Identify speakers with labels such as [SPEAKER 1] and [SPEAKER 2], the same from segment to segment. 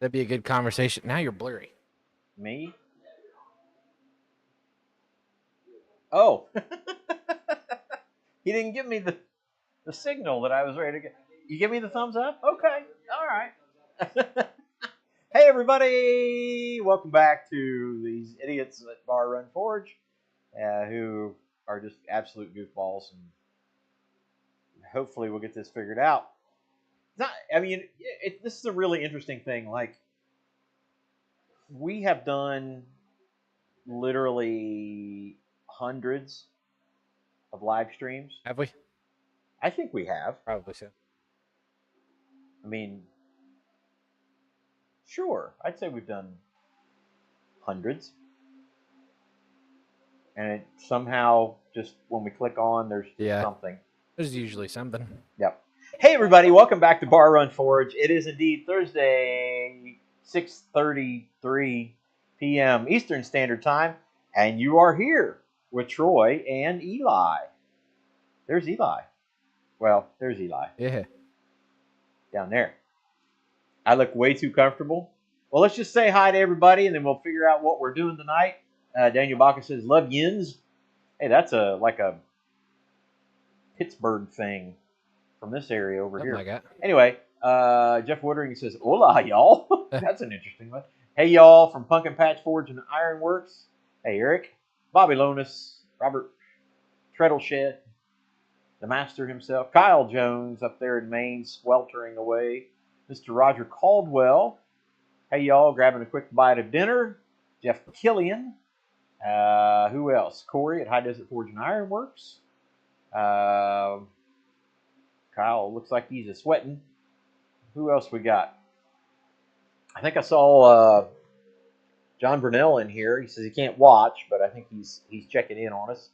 [SPEAKER 1] That'd be a good conversation. Now you're blurry.
[SPEAKER 2] Me? Oh. He didn't give me the signal that I was ready to get. You give me the thumbs up? Okay. All right. Hey, everybody. Welcome back to these idiots at Bar Run Forge who are just absolute goofballs. And hopefully we'll get this figured out. This is a really interesting thing. Like, we have done literally hundreds of live streams.
[SPEAKER 1] Have we?
[SPEAKER 2] I think we have.
[SPEAKER 1] Probably so.
[SPEAKER 2] I mean, sure. I'd say we've done hundreds. And it somehow, just when we click on, there's something.
[SPEAKER 1] There's usually something.
[SPEAKER 2] Yep. Hey, everybody. Welcome back to Bar Run Forge. It is indeed Thursday, 6:33 p.m. Eastern Standard Time. And you are here with Troy and Eli. There's Eli. Well, there's Eli.
[SPEAKER 1] Yeah.
[SPEAKER 2] Down there. I look way too comfortable. Well, let's just say hi to everybody, and then we'll figure out what we're doing tonight. Daniel Baca says, love yins. Hey, that's like a Pittsburgh thing from this area over here.
[SPEAKER 1] Like that.
[SPEAKER 2] Anyway, Jeff Woodring says, hola, y'all. That's an interesting one. Hey, y'all, from Pumpkin Patch Forge and Ironworks. Hey, Eric. Bobby Lonis. Robert Treadleshed. The master himself. Kyle Jones up there in Maine, sweltering away. Mr. Roger Caldwell. Hey, y'all, grabbing a quick bite of dinner. Jeff Killian. Who else? Corey at High Desert Forge and Ironworks. Kyle looks like he's a sweating. Who else we got? I think I saw John Brunell in here. He says he can't watch, but I think he's checking in on us.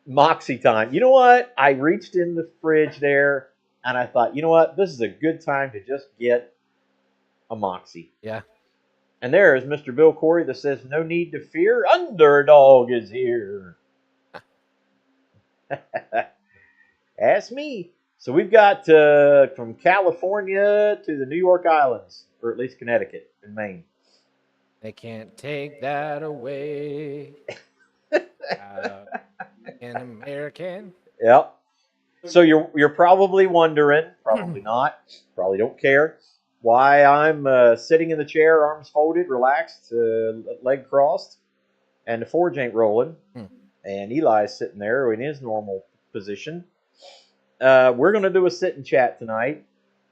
[SPEAKER 2] Moxie time. You know what? I reached in the fridge there, and I thought, you know what? This is a good time to just get a Moxie.
[SPEAKER 1] Yeah.
[SPEAKER 2] And there is Mr. Bill Corey that says, no need to fear. Underdog is here. Ask me. So we've got from California to the New York Islands, or at least Connecticut and Maine.
[SPEAKER 1] They can't take that away. An American.
[SPEAKER 2] Yep. So you're probably wondering, probably not, probably don't care, why I'm sitting in the chair, arms folded, relaxed, leg crossed, and the forge ain't rolling. And Eli's sitting there in his normal position. We're going to do a sit and chat tonight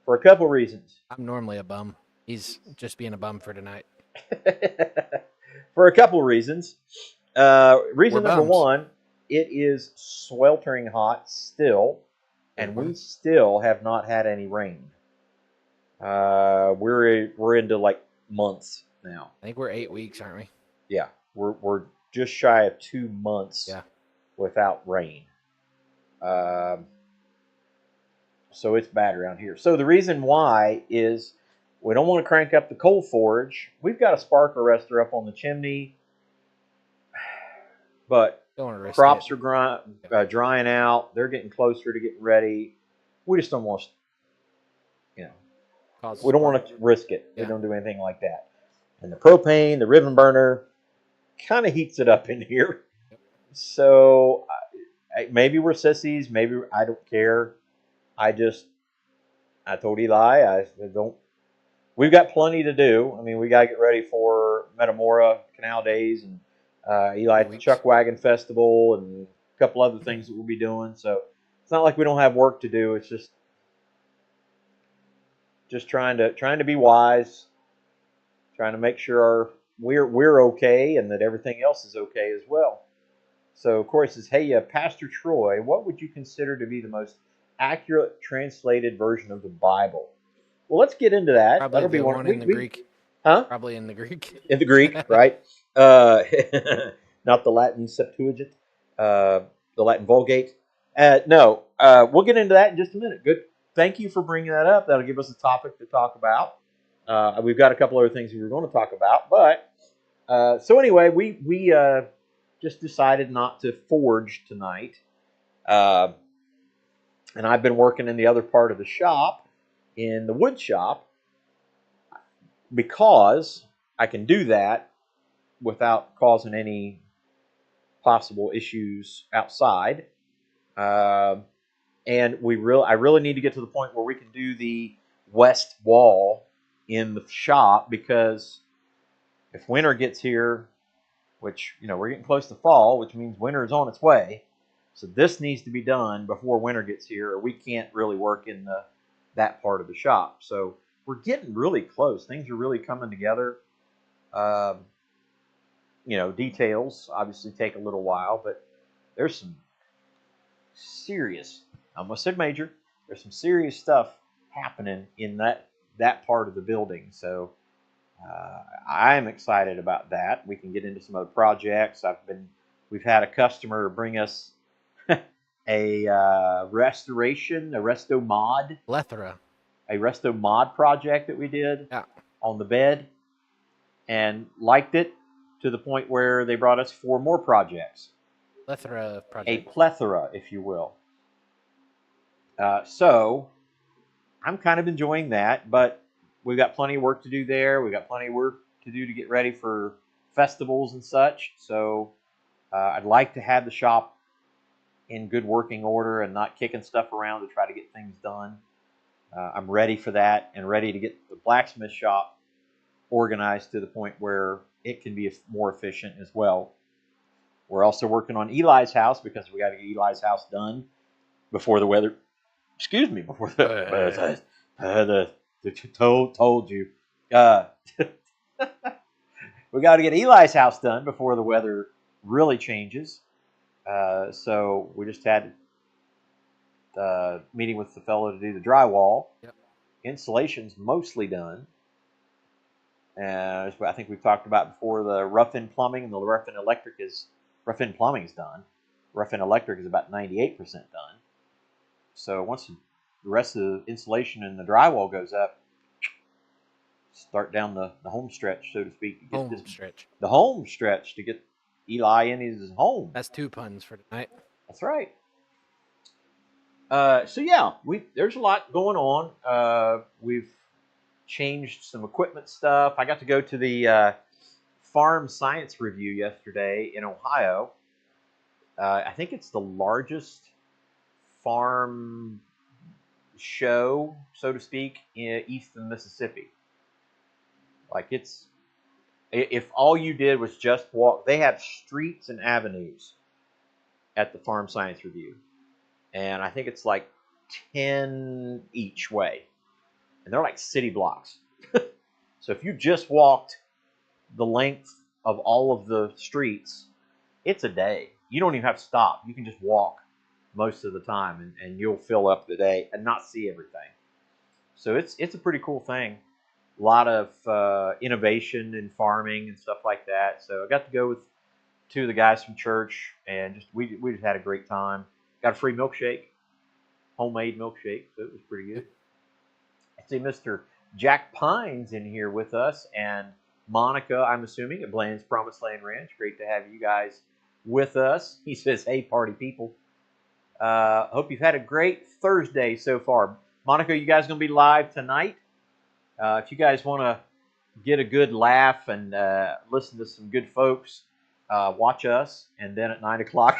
[SPEAKER 2] for a couple reasons.
[SPEAKER 1] I'm normally a bum. He's just being a bum for tonight.
[SPEAKER 2] For a couple reasons. Reason number one, it is sweltering hot still, and we still have not had any rain. We're into like months now.
[SPEAKER 1] I think we're 8 weeks, aren't we?
[SPEAKER 2] Yeah, we're just shy of 2 months without rain. So it's bad around here. So the reason why is we don't want to crank up the coal forge. We've got a spark arrestor up on the chimney, but crops are drying out. They're getting closer to getting ready. We just don't want to, we don't want to risk it. We don't do anything like that. And the propane, the ribbon burner, kind of heats it up in here. So maybe we're sissies. Maybe I don't care. I told Eli, we've got plenty to do. I mean, we got to get ready for Metamora Canal Days and Eli at the Chuck Wagon Festival and a couple other things that we'll be doing. So it's not like we don't have work to do. It's just trying to be wise, trying to make sure we're okay and that everything else is okay as well. So Corey says, hey, Pastor Troy, what would you consider to be the most accurate translated version of the Bible? Well, let's get into that.
[SPEAKER 1] Probably that'll be one in the Greek.
[SPEAKER 2] Huh?
[SPEAKER 1] Probably in the Greek.
[SPEAKER 2] In the Greek, right? Not the Latin Septuagint, the Latin Vulgate. No, we'll get into that in just a minute. Good. Thank you for bringing that up. That'll give us a topic to talk about. We've got a couple other things we were going to talk about, but so anyway, we just decided not to forge tonight. And I've been working in the other part of the shop, in the wood shop. because I can do that without causing any possible issues outside. And I really need to get to the point where we can do the west wall in the shop, because if winter gets here, which, we're getting close to fall, which means winter is on its way. So this needs to be done before winter gets here, or we can't really work in that part of the shop. So we're getting really close. Things are really coming together. Details obviously take a little while, but there's some serious, I almost said major, there's some serious stuff happening in that part of the building. So I'm excited about that. We can get into some other projects. We've had a customer bring us a restoration, a resto mod project that we did on the bed, and liked it to the point where they brought us 4 more projects.
[SPEAKER 1] Plethora of projects.
[SPEAKER 2] A plethora, if you will. So I'm kind of enjoying that, but we've got plenty of work to do there. We've got plenty of work to do to get ready for festivals and such. So I'd like to have the shop in good working order and not kicking stuff around to try to get things done. I'm ready for that, and ready to get the blacksmith shop organized to the point where it can be more efficient as well. We're also working on Eli's house, because we got to get Eli's house done before the weather. Excuse me, before the told you. We got to get Eli's house done before the weather really changes. So we just had a meeting with the fellow to do the drywall.
[SPEAKER 1] Yep.
[SPEAKER 2] Insulation's mostly done. I think we've talked about before, the rough-in plumbing and the rough-in plumbing is done. Rough-in electric is about 98% done. So once the rest of the insulation and the drywall goes up, start down the home stretch, so to speak.
[SPEAKER 1] The
[SPEAKER 2] home stretch to get Eli in his home.
[SPEAKER 1] That's 2 puns for tonight.
[SPEAKER 2] That's right. So yeah, there's a lot going on. We've changed some equipment stuff. I got to go to the farm science review yesterday in Ohio. I think it's the largest farm show, so to speak, in eastern Mississippi. Like, if all you did was just walk, they have streets and avenues at the farm science review, and I think it's like 10 each way, and they're like city blocks. So if you just walked the length of all of the streets, it's a day. You don't even have to stop. You can just walk most of the time, and you'll fill up the day and not see everything. So it's a pretty cool thing. A lot of innovation in farming and stuff like that. So I got to go with 2 of the guys from church, and we just had a great time. Got a free milkshake, homemade milkshake, so it was pretty good. I see Mr. Jack Pine's in here with us, and Monica, I'm assuming, at Bland's Promised Land Ranch. Great to have you guys with us. He says, "Hey, party people. Hope you've had a great Thursday so far." Monica, you guys going to be live tonight? If you guys want to get a good laugh and listen to some good folks, watch us, and then at 9 o'clock,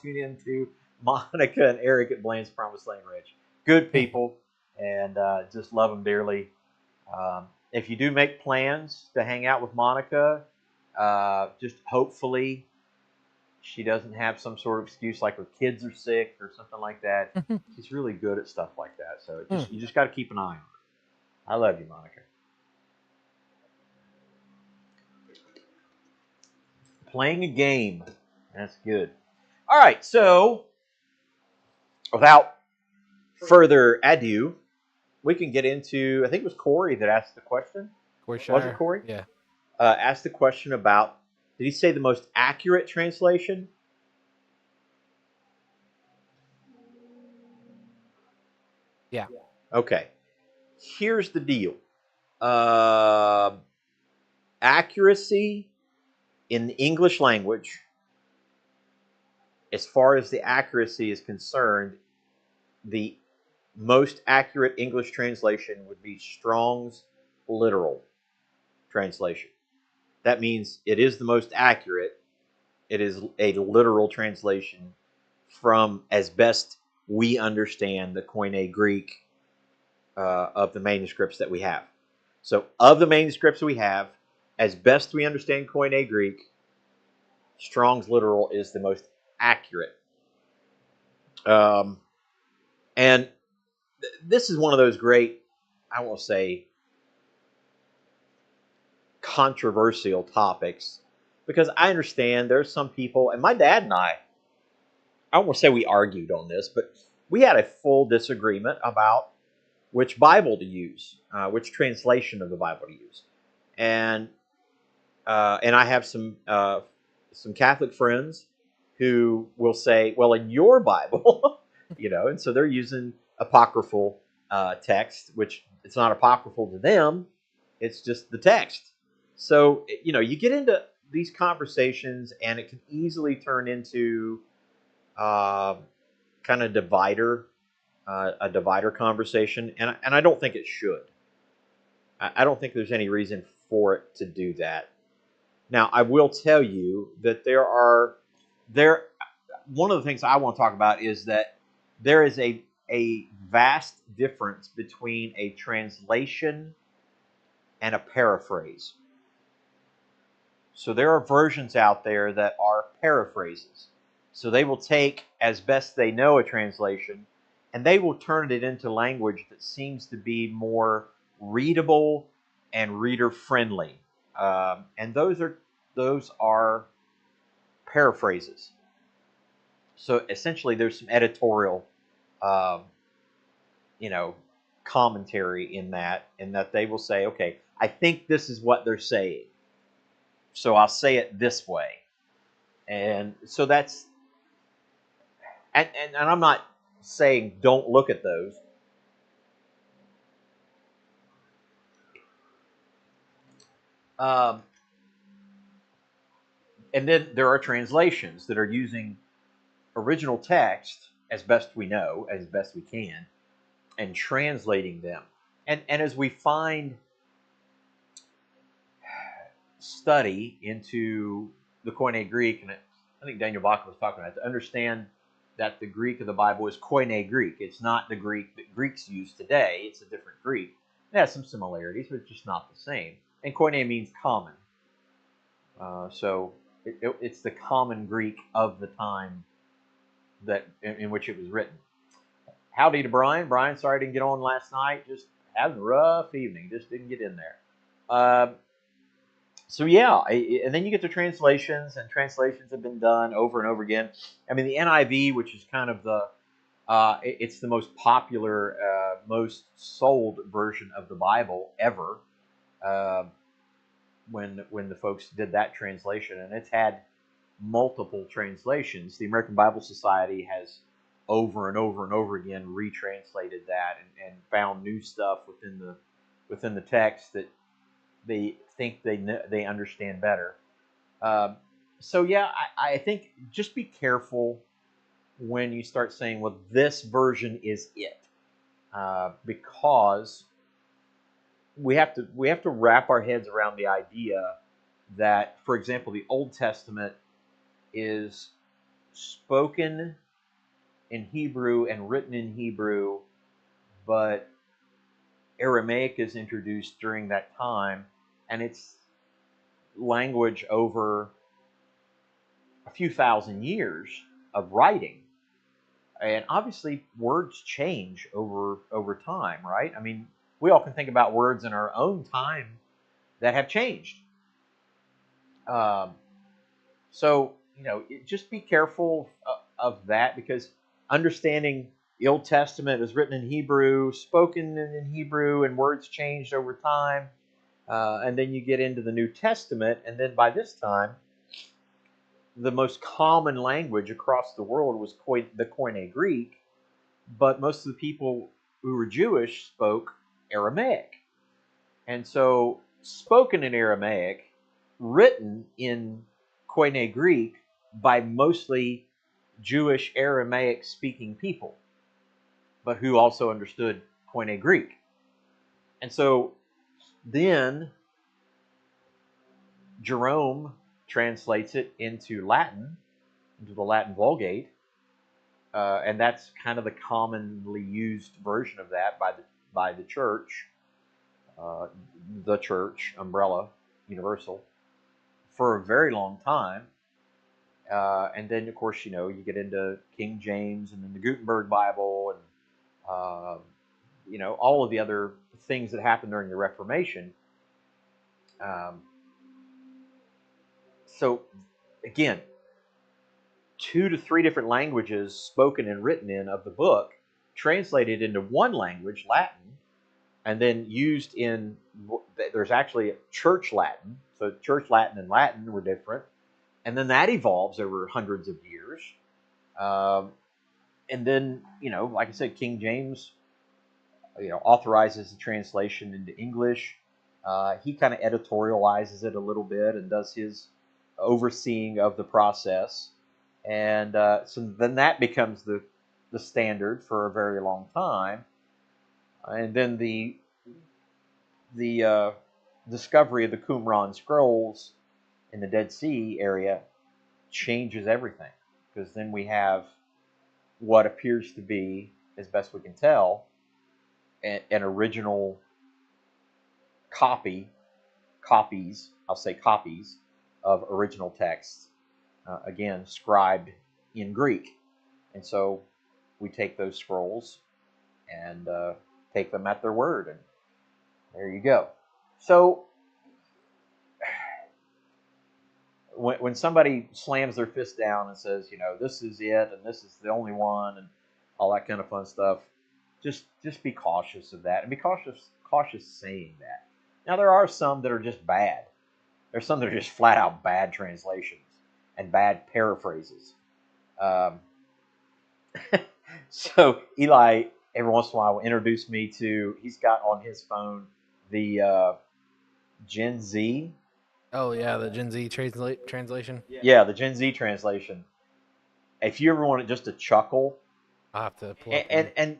[SPEAKER 2] tune in to Monica and Eric at Bland's Promised Land Ranch. Good people, and just love them dearly. If you do make plans to hang out with Monica, just hopefully she doesn't have some sort of excuse like her kids are sick or something like that. She's really good at stuff like that. So you just got to keep an eye on her. I love you, Monica. Playing a game. That's good. All right, so without further ado, we can get into, I think it was Corey that asked the question.
[SPEAKER 1] Corey
[SPEAKER 2] Was it Corey?
[SPEAKER 1] Yeah.
[SPEAKER 2] Asked the question about, did he say the most accurate translation?
[SPEAKER 1] Yeah.
[SPEAKER 2] Okay. Here's the deal. Accuracy in the English language, as far as the accuracy is concerned, the most accurate English translation would be Strong's literal translation. That means it is the most accurate. It is a literal translation from, as best we understand, the Koine Greek of the manuscripts that we have. So, of the manuscripts we have, as best we understand Koine Greek, Strong's literal is the most accurate. And this is one of those great, I won't say controversial topics, because I understand there's some people, and my dad and I won't say we argued on this, but we had a full disagreement about which Bible to use, which translation of the Bible to use, and I have some Catholic friends who will say, well, in your Bible, and so they're using apocryphal text, which it's not apocryphal to them, it's just the text. So, you get into these conversations and it can easily turn into kind of a divider conversation, and I don't think it should. I don't think there's any reason for it to do that. Now, I will tell you that one of the things I want to talk about is that there is a vast difference between a translation and a paraphrase. So there are versions out there that are paraphrases. So they will take, as best they know, a translation, and they will turn it into language that seems to be more readable and reader friendly. And those are paraphrases. So essentially, there's some editorial, commentary in that they will say, okay, I think this is what they're saying, so I'll say it this way. And so that's, and I'm not saying don't look at those. And then there are translations that are using original text as best we know, as best we can, and translating them. And as we find study into the Koine Greek, and I think Daniel Baca was talking about it, to understand that the Greek of the Bible is Koine Greek. It's not the Greek that Greeks use today. It's a different Greek. It has some similarities, but it's just not the same. And Koine means common. So it's the common Greek of the time that in which it was written. Howdy to Brian. Brian, sorry I didn't get on last night. Just having a rough evening. Just didn't get in there. So yeah, and then you get to translations, and translations have been done over and over again. I mean, the NIV, which is kind of it's the most popular, most sold version of the Bible ever. When the folks did that translation, and it's had multiple translations. The American Bible Society has over and over and over again retranslated that and found new stuff within the text that they think they understand better. So yeah, I think just be careful when you start saying, well, this version is it, because we have to wrap our heads around the idea that, for example, the Old Testament is spoken in Hebrew and written in Hebrew, but Aramaic is introduced during that time, and it's language over a few thousand years of writing. And obviously words change over time, right? I mean, we all can think about words in our own time that have changed. So, just be careful of that, because understanding the Old Testament was written in Hebrew, spoken in Hebrew, and words changed over time. And then you get into the New Testament, and then by this time, the most common language across the world was the Koine Greek, but most of the people who were Jewish spoke Aramaic. And so, spoken in Aramaic, written in Koine Greek by mostly Jewish Aramaic speaking people. but who also understood Koine Greek. And so then Jerome translates it into Latin, into the Latin Vulgate, and that's kind of the commonly used version of that by the church, umbrella, universal, for a very long time. And then, of course, you get into King James and then the Gutenberg Bible and, all of the other things that happened during the Reformation. So, again, 2 to 3 different languages spoken and written in of the book, translated into one language, Latin, and then used in, there's actually Church Latin. So Church Latin and Latin were different. And then that evolves over hundreds of years. And then, like I said, King James, authorizes the translation into English. He kind of editorializes it a little bit and does his overseeing of the process. And so then that becomes the standard for a very long time. And then the discovery of the Qumran scrolls in the Dead Sea area changes everything, because then we have what appears to be, as best we can tell, an original copies of original texts, again, scribed in Greek. And so we take those scrolls and take them at their word, and there you go. So when somebody slams their fist down and says, this is it and this is the only one and all that kind of fun stuff, just be cautious of that, and be cautious saying that. Now, there are some that are just bad. There's some that are just flat out bad translations and bad paraphrases. So Eli, every once in a while, will introduce me to, he's got on his phone the Gen Z.
[SPEAKER 1] Oh, yeah, the Gen Z translation.
[SPEAKER 2] Yeah, the Gen Z translation. If you ever want just to chuckle,
[SPEAKER 1] I'll have to pull up
[SPEAKER 2] and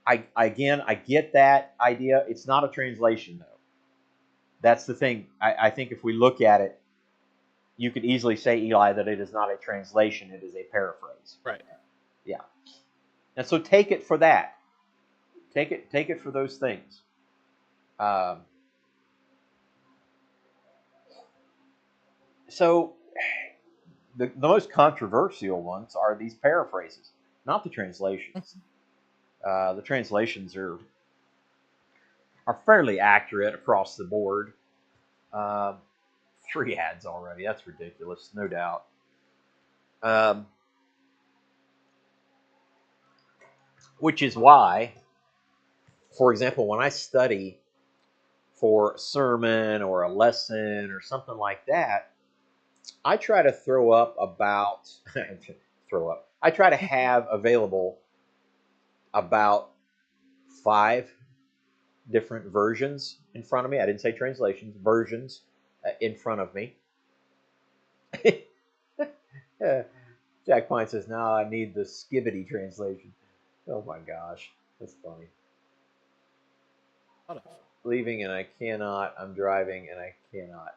[SPEAKER 2] I get that idea. It's not a translation, though. That's the thing. I think if we look at it, you could easily say, Eli, that it is not a translation. It is a paraphrase.
[SPEAKER 1] Right.
[SPEAKER 2] Yeah. And so take it for that. Take it for those things. So the most controversial ones are these paraphrases, not the translations. The translations are fairly accurate across the board. 3 ads already. That's ridiculous, no doubt. Which is why, for example, when I study for a sermon or a lesson or something like that, I try to I try to have available about 5 different versions in front of me. I didn't say translations, versions in front of me. Jack Pine says, "No, I need the Skibbity translation." Oh my gosh, that's funny. Leaving and I cannot. I'm driving and I cannot.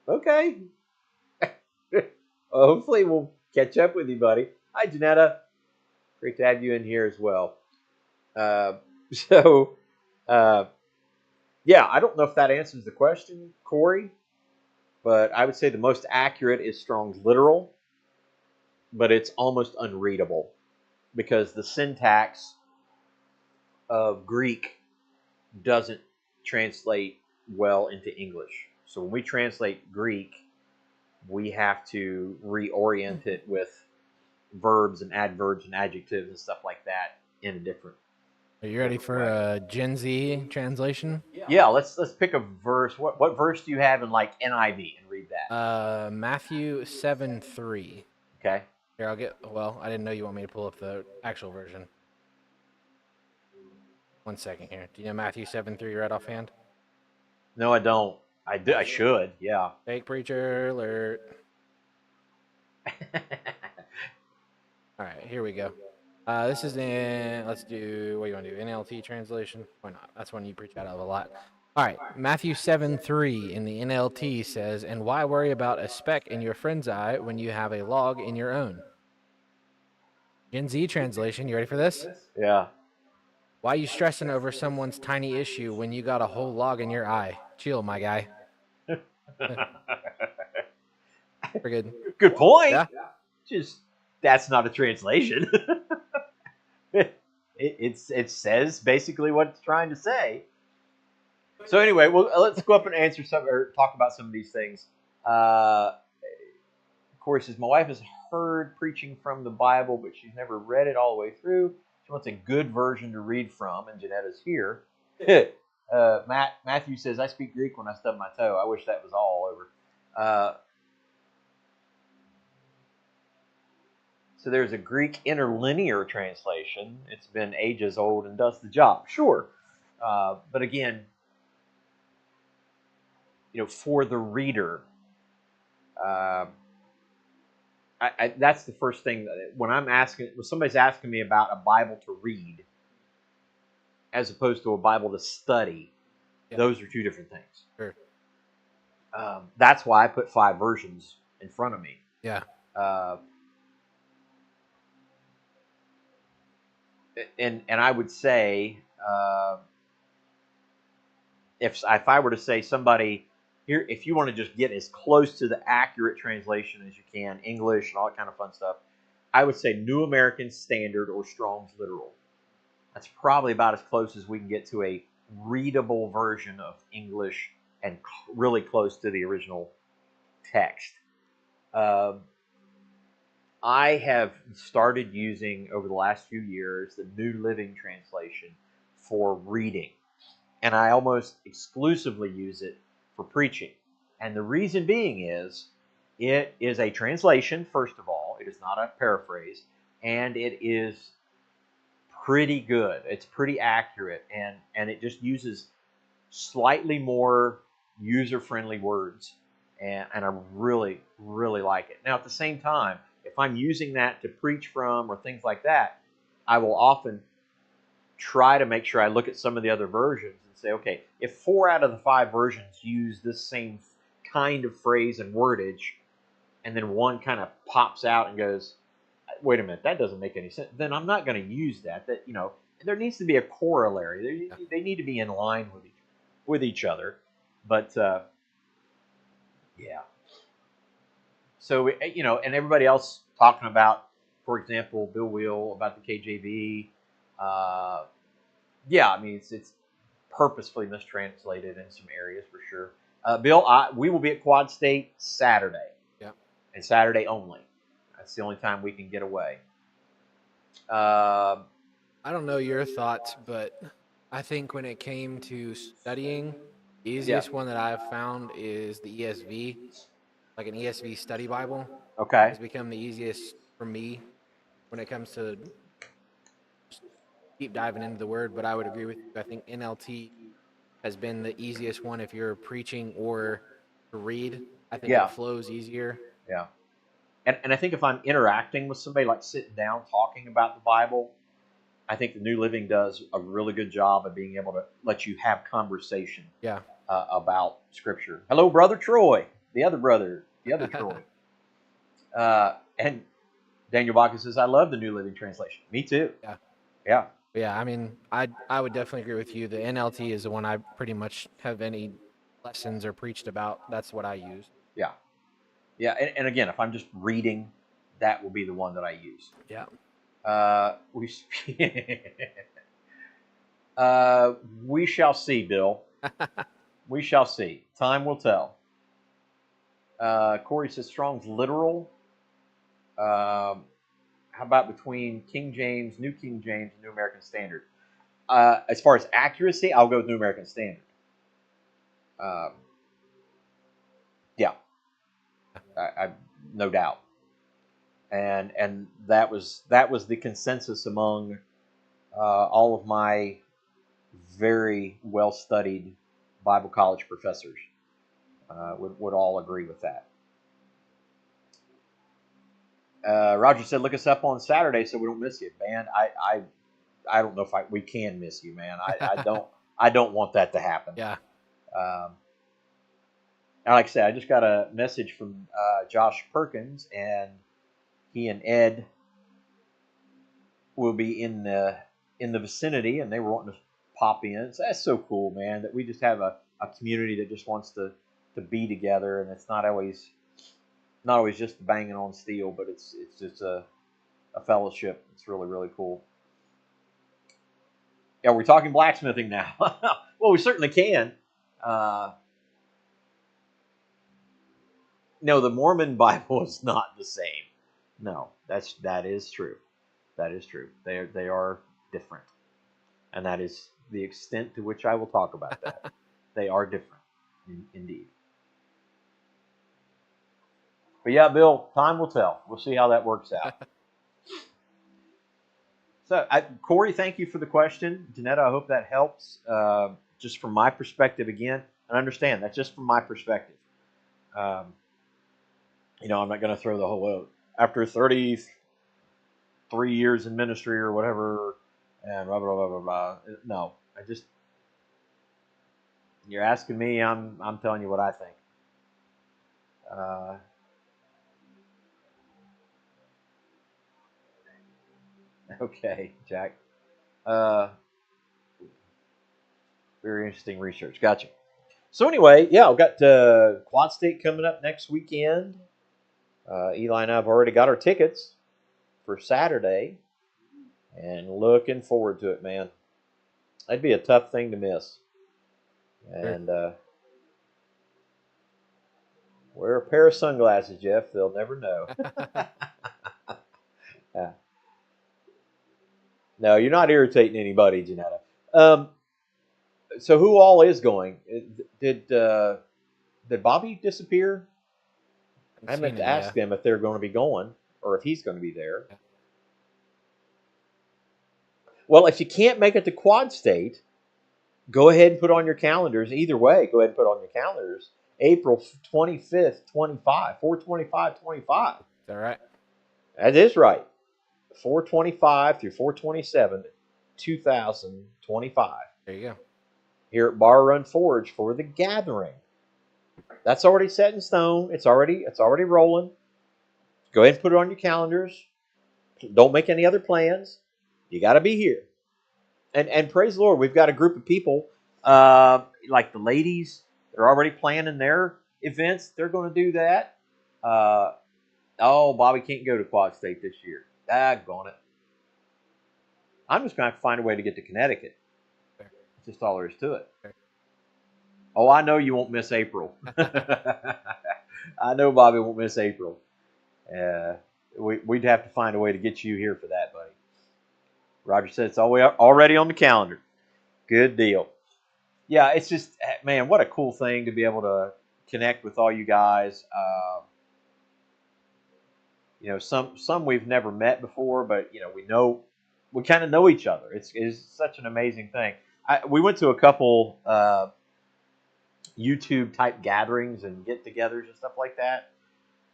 [SPEAKER 2] Okay. Well, hopefully we'll catch up with you, buddy. Hi, Janetta. Great to have you in here as well. Yeah, I don't know if that answers the question, Corey, but I would say the most accurate is Strong's literal, but it's almost unreadable because the syntax of Greek doesn't translate well into English. So when we translate Greek, we have to reorient it with verbs and adverbs and adjectives and stuff like that in a different.
[SPEAKER 1] Are you ready for a Gen Z translation?
[SPEAKER 2] Yeah, let's pick a verse. What verse do you have in like NIV and read that?
[SPEAKER 1] Matthew 7:3.
[SPEAKER 2] Okay.
[SPEAKER 1] Here, I didn't know you want me to pull up the actual version. 1 second here. Do you know Matthew 7:3 right offhand?
[SPEAKER 2] No, I don't. I should. Yeah.
[SPEAKER 1] Fake preacher alert. All right, here we go. This is in, let's do, what do you want to do? NLT translation? Why not? That's one you preach out of a lot. All right. Matthew 7:3 in the NLT says, "And why worry about a speck in your friend's eye when you have a log in your own?" Gen Z translation. You ready for this?
[SPEAKER 2] Yeah.
[SPEAKER 1] Why you stressing over someone's tiny issue when you got a whole log in your eye? Chill, my guy. Pretty good.
[SPEAKER 2] Good point.
[SPEAKER 1] Yeah.
[SPEAKER 2] Just that's not a translation. it says basically what it's trying to say. So anyway, well, let's go up and answer some or talk about some of these things. Corey says, my wife has heard preaching from the Bible, but she's never read it all the way through. She wants a good version to read from, and Janetta's here. Matthew says, I speak Greek when I stub my toe. I wish that was all over. So there's a Greek interlinear translation. It's been ages old and does the job. Sure. But again, for the reader, that's the first thing that when somebody's asking me about a Bible to read as opposed to a Bible to study, those are two different things.
[SPEAKER 1] Sure.
[SPEAKER 2] That's why I put 5 versions in front of me.
[SPEAKER 1] Yeah.
[SPEAKER 2] And I would say, if I were to say somebody here, if you want to just get as close to the accurate translation as you can, English and all that kind of fun stuff, I would say New American Standard or Strong's Literal. That's probably about as close as we can get to a readable version of English and really close to the original text. I have started using, over the last few years, the New Living Translation for reading. And I almost exclusively use it for preaching. And the reason being is, it is a translation, first of all. It is not a paraphrase. And it is pretty good. It's pretty accurate. And it just uses slightly more user-friendly words. And I really, really like it. Now, at the same time, if I'm using that to preach from or things like that, I will often try to make sure I look at some of the other versions and say, okay, if 4 out of the 5 versions use this same kind of phrase and wordage, and then one kind of pops out and goes, wait a minute, that doesn't make any sense, then I'm not going to use that. There needs to be a corollary. They need to be in line with each other. But yeah. So, and everybody else talking about, for example, Bill Wheel about the KJV. Yeah, I mean, it's purposefully mistranslated in some areas for sure. Bill, we will be at Quad State Saturday.
[SPEAKER 1] Yeah.
[SPEAKER 2] And Saturday only. That's the only time we can get away.
[SPEAKER 1] I don't know your thoughts, but I think when it came to studying, the easiest one that I've found is the ESV, like an ESV study Bible.
[SPEAKER 2] Okay.
[SPEAKER 1] It's become the easiest for me when it comes to deep diving into the word, but I would agree with you. I think NLT has been the easiest one if you're preaching or to read. I think it flows easier.
[SPEAKER 2] Yeah. And I think if I'm interacting with somebody, like sitting down talking about the Bible, I think the New Living does a really good job of being able to let you have conversation about Scripture. Hello, Brother Troy, the other Troy. And Daniel Baca says, I love the New Living Translation. Me too.
[SPEAKER 1] Yeah.
[SPEAKER 2] Yeah.
[SPEAKER 1] Yeah, I mean, I would definitely agree with you. The NLT is the one I pretty much have any lessons or preached about. That's what I use.
[SPEAKER 2] Yeah. Yeah, and again, if I'm just reading, that will be the one that I use.
[SPEAKER 1] Yeah.
[SPEAKER 2] We shall see, Bill. We shall see. Time will tell. Corey says Strong's Literal. How about between King James, New King James, and New American Standard? As far as accuracy, I'll go with New American Standard. Yeah. I no doubt. And that was the consensus among all of my very well studied Bible college professors. Would all agree with that. Roger said, "Look us up on Saturday so we don't miss you, man." I don't know if we can miss you, man. I don't want that to happen.
[SPEAKER 1] Yeah.
[SPEAKER 2] Like I said, I just got a message from Josh Perkins, and he and Ed will be in the vicinity, and they were wanting to pop in. So that's so cool, man. That we just have a community that just wants to be together, and it's not always just banging on steel, but it's just a fellowship. It's really, really cool. Yeah, we're talking blacksmithing now. Well, we certainly can. No, the Mormon Bible is not the same. No, that is true. That is true. They are different, and that is the extent to which I will talk about that. They are different, indeed. But yeah, Bill, time will tell. We'll see how that works out. So, Corey, thank you for the question. Janetta, I hope that helps. Just from my perspective, again, and understand that's just from my perspective. I'm not going to throw the whole after 33 years in ministry or whatever, and blah blah blah blah blah. No, you're asking me. I'm telling you what I think. Okay, Jack. Very interesting research. Gotcha. So anyway, yeah, I've got Quad State coming up next weekend. Eli and I have already got our tickets for Saturday, and looking forward to it, man. That'd be a tough thing to miss. And wear a pair of sunglasses, Jeff. They'll never know. Yeah. No, you're not irritating anybody, Janetta. So who all is going? Did Bobby disappear? I meant to ask them if they're going to be going or if he's going to be there. Yeah. Well, if you can't make it to Quad State, go ahead and put on your calendars. Either way, go ahead and put on your calendars. April 25th, 25, 425-25. Is
[SPEAKER 1] that right?
[SPEAKER 2] That is right. 425 through 427, 2025.
[SPEAKER 1] There you go.
[SPEAKER 2] Here at Bar Run Forge for the gathering. That's already set in stone. It's already rolling. Go ahead and put it on your calendars. Don't make any other plans. You got to be here. And praise the Lord, we've got a group of people, like the ladies, they're already planning their events. They're going to do that. Bobby can't go to Quad State this year. Daggone it. I'm just going to have to find a way to get to Connecticut. That's just all there is to it. Oh, I know you won't miss April. I know Bobby won't miss April. We'd have to find a way to get you here for that, buddy. Roger said it's already on the calendar. Good deal. Yeah, it's just, man, what a cool thing to be able to connect with all you guys. Some we've never met before, but we kind of know each other. It's such an amazing thing. We went to a couple YouTube type gatherings and get-togethers and stuff like that,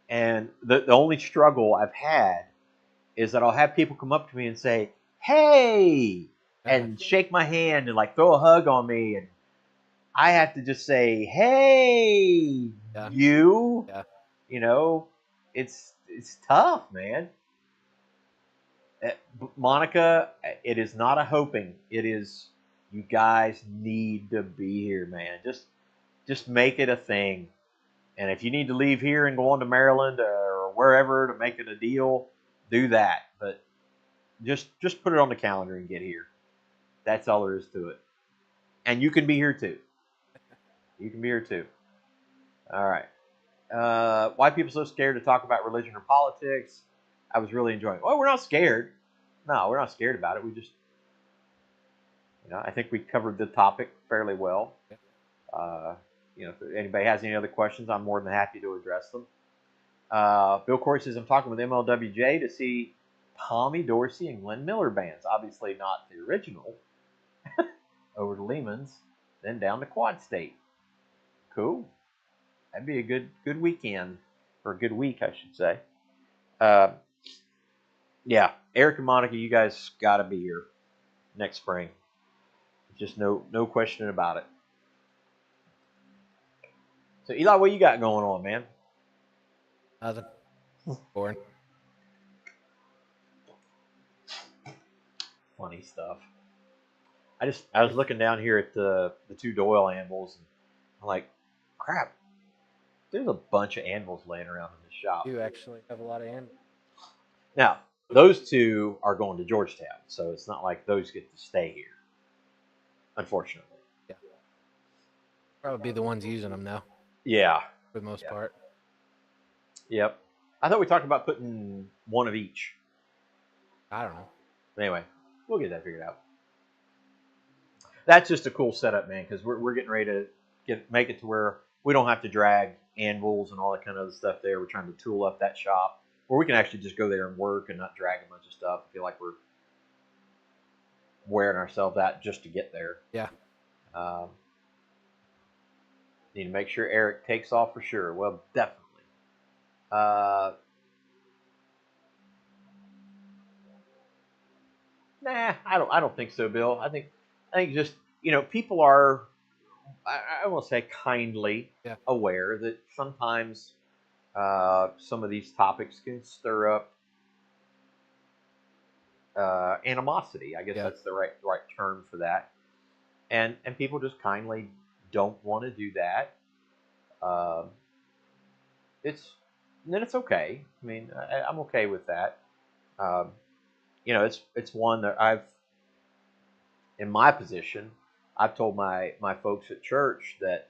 [SPEAKER 2] and the only struggle I've had is that I'll have people come up to me and say, "Hey," and shake my hand and like throw a hug on me, and I have to just say, "Hey, you." Yeah. It's tough, man. Monica, it is not a hoping. It is, you guys need to be here, man. Just make it a thing. And if you need to leave here and go on to Maryland or wherever to make it a deal, do that. But just put it on the calendar and get here. That's all there is to it. And you can be here too. You can be here too. All right. Why are people so scared to talk about religion or politics? I was really enjoying it. Oh, we're not scared. No, we're not scared about it. We just, I think we covered the topic fairly well. If anybody has any other questions, I'm more than happy to address them. Bill Corey says, I'm talking with MLWJ to see Tommy Dorsey and Glenn Miller bands. Obviously not the original. Over to Lehman's, then down to Quad State. Cool. That'd be a good weekend, or a good week, I should say. Yeah, Eric and Monica, you guys got to be here next spring. Just no question about it. So Eli, what you got going on, man?
[SPEAKER 1] Nothing. Boring.
[SPEAKER 2] Funny stuff. I was looking down here at the two Doyle anvils, and I'm like, crap. There's a bunch of anvils laying around in the shop.
[SPEAKER 1] You actually have a lot of anvils.
[SPEAKER 2] Now, those two are going to Georgetown, so it's not like those get to stay here. Unfortunately.
[SPEAKER 1] Yeah. Probably be the ones using them now.
[SPEAKER 2] Yeah.
[SPEAKER 1] For the most part.
[SPEAKER 2] Yep. I thought we talked about putting one of each.
[SPEAKER 1] I don't know.
[SPEAKER 2] But anyway, we'll get that figured out. That's just a cool setup, man, because we're getting ready to make it to where we don't have to drag anvils and all that kind of stuff there. We're trying to tool up that shop where we can actually just go there and work and not drag a bunch of stuff. I feel like we're wearing ourselves out just to get there.
[SPEAKER 1] Yeah.
[SPEAKER 2] Need to make sure Eric takes off for sure. Well, definitely. Nah, I don't think so, Bill. I think just people are I will say kindly aware that sometimes some of these topics can stir up animosity. I guess that's the right term for that. And people just kindly don't want to do that. It's okay. I mean, I'm okay with that. It's one that in my position, I've told my folks at church that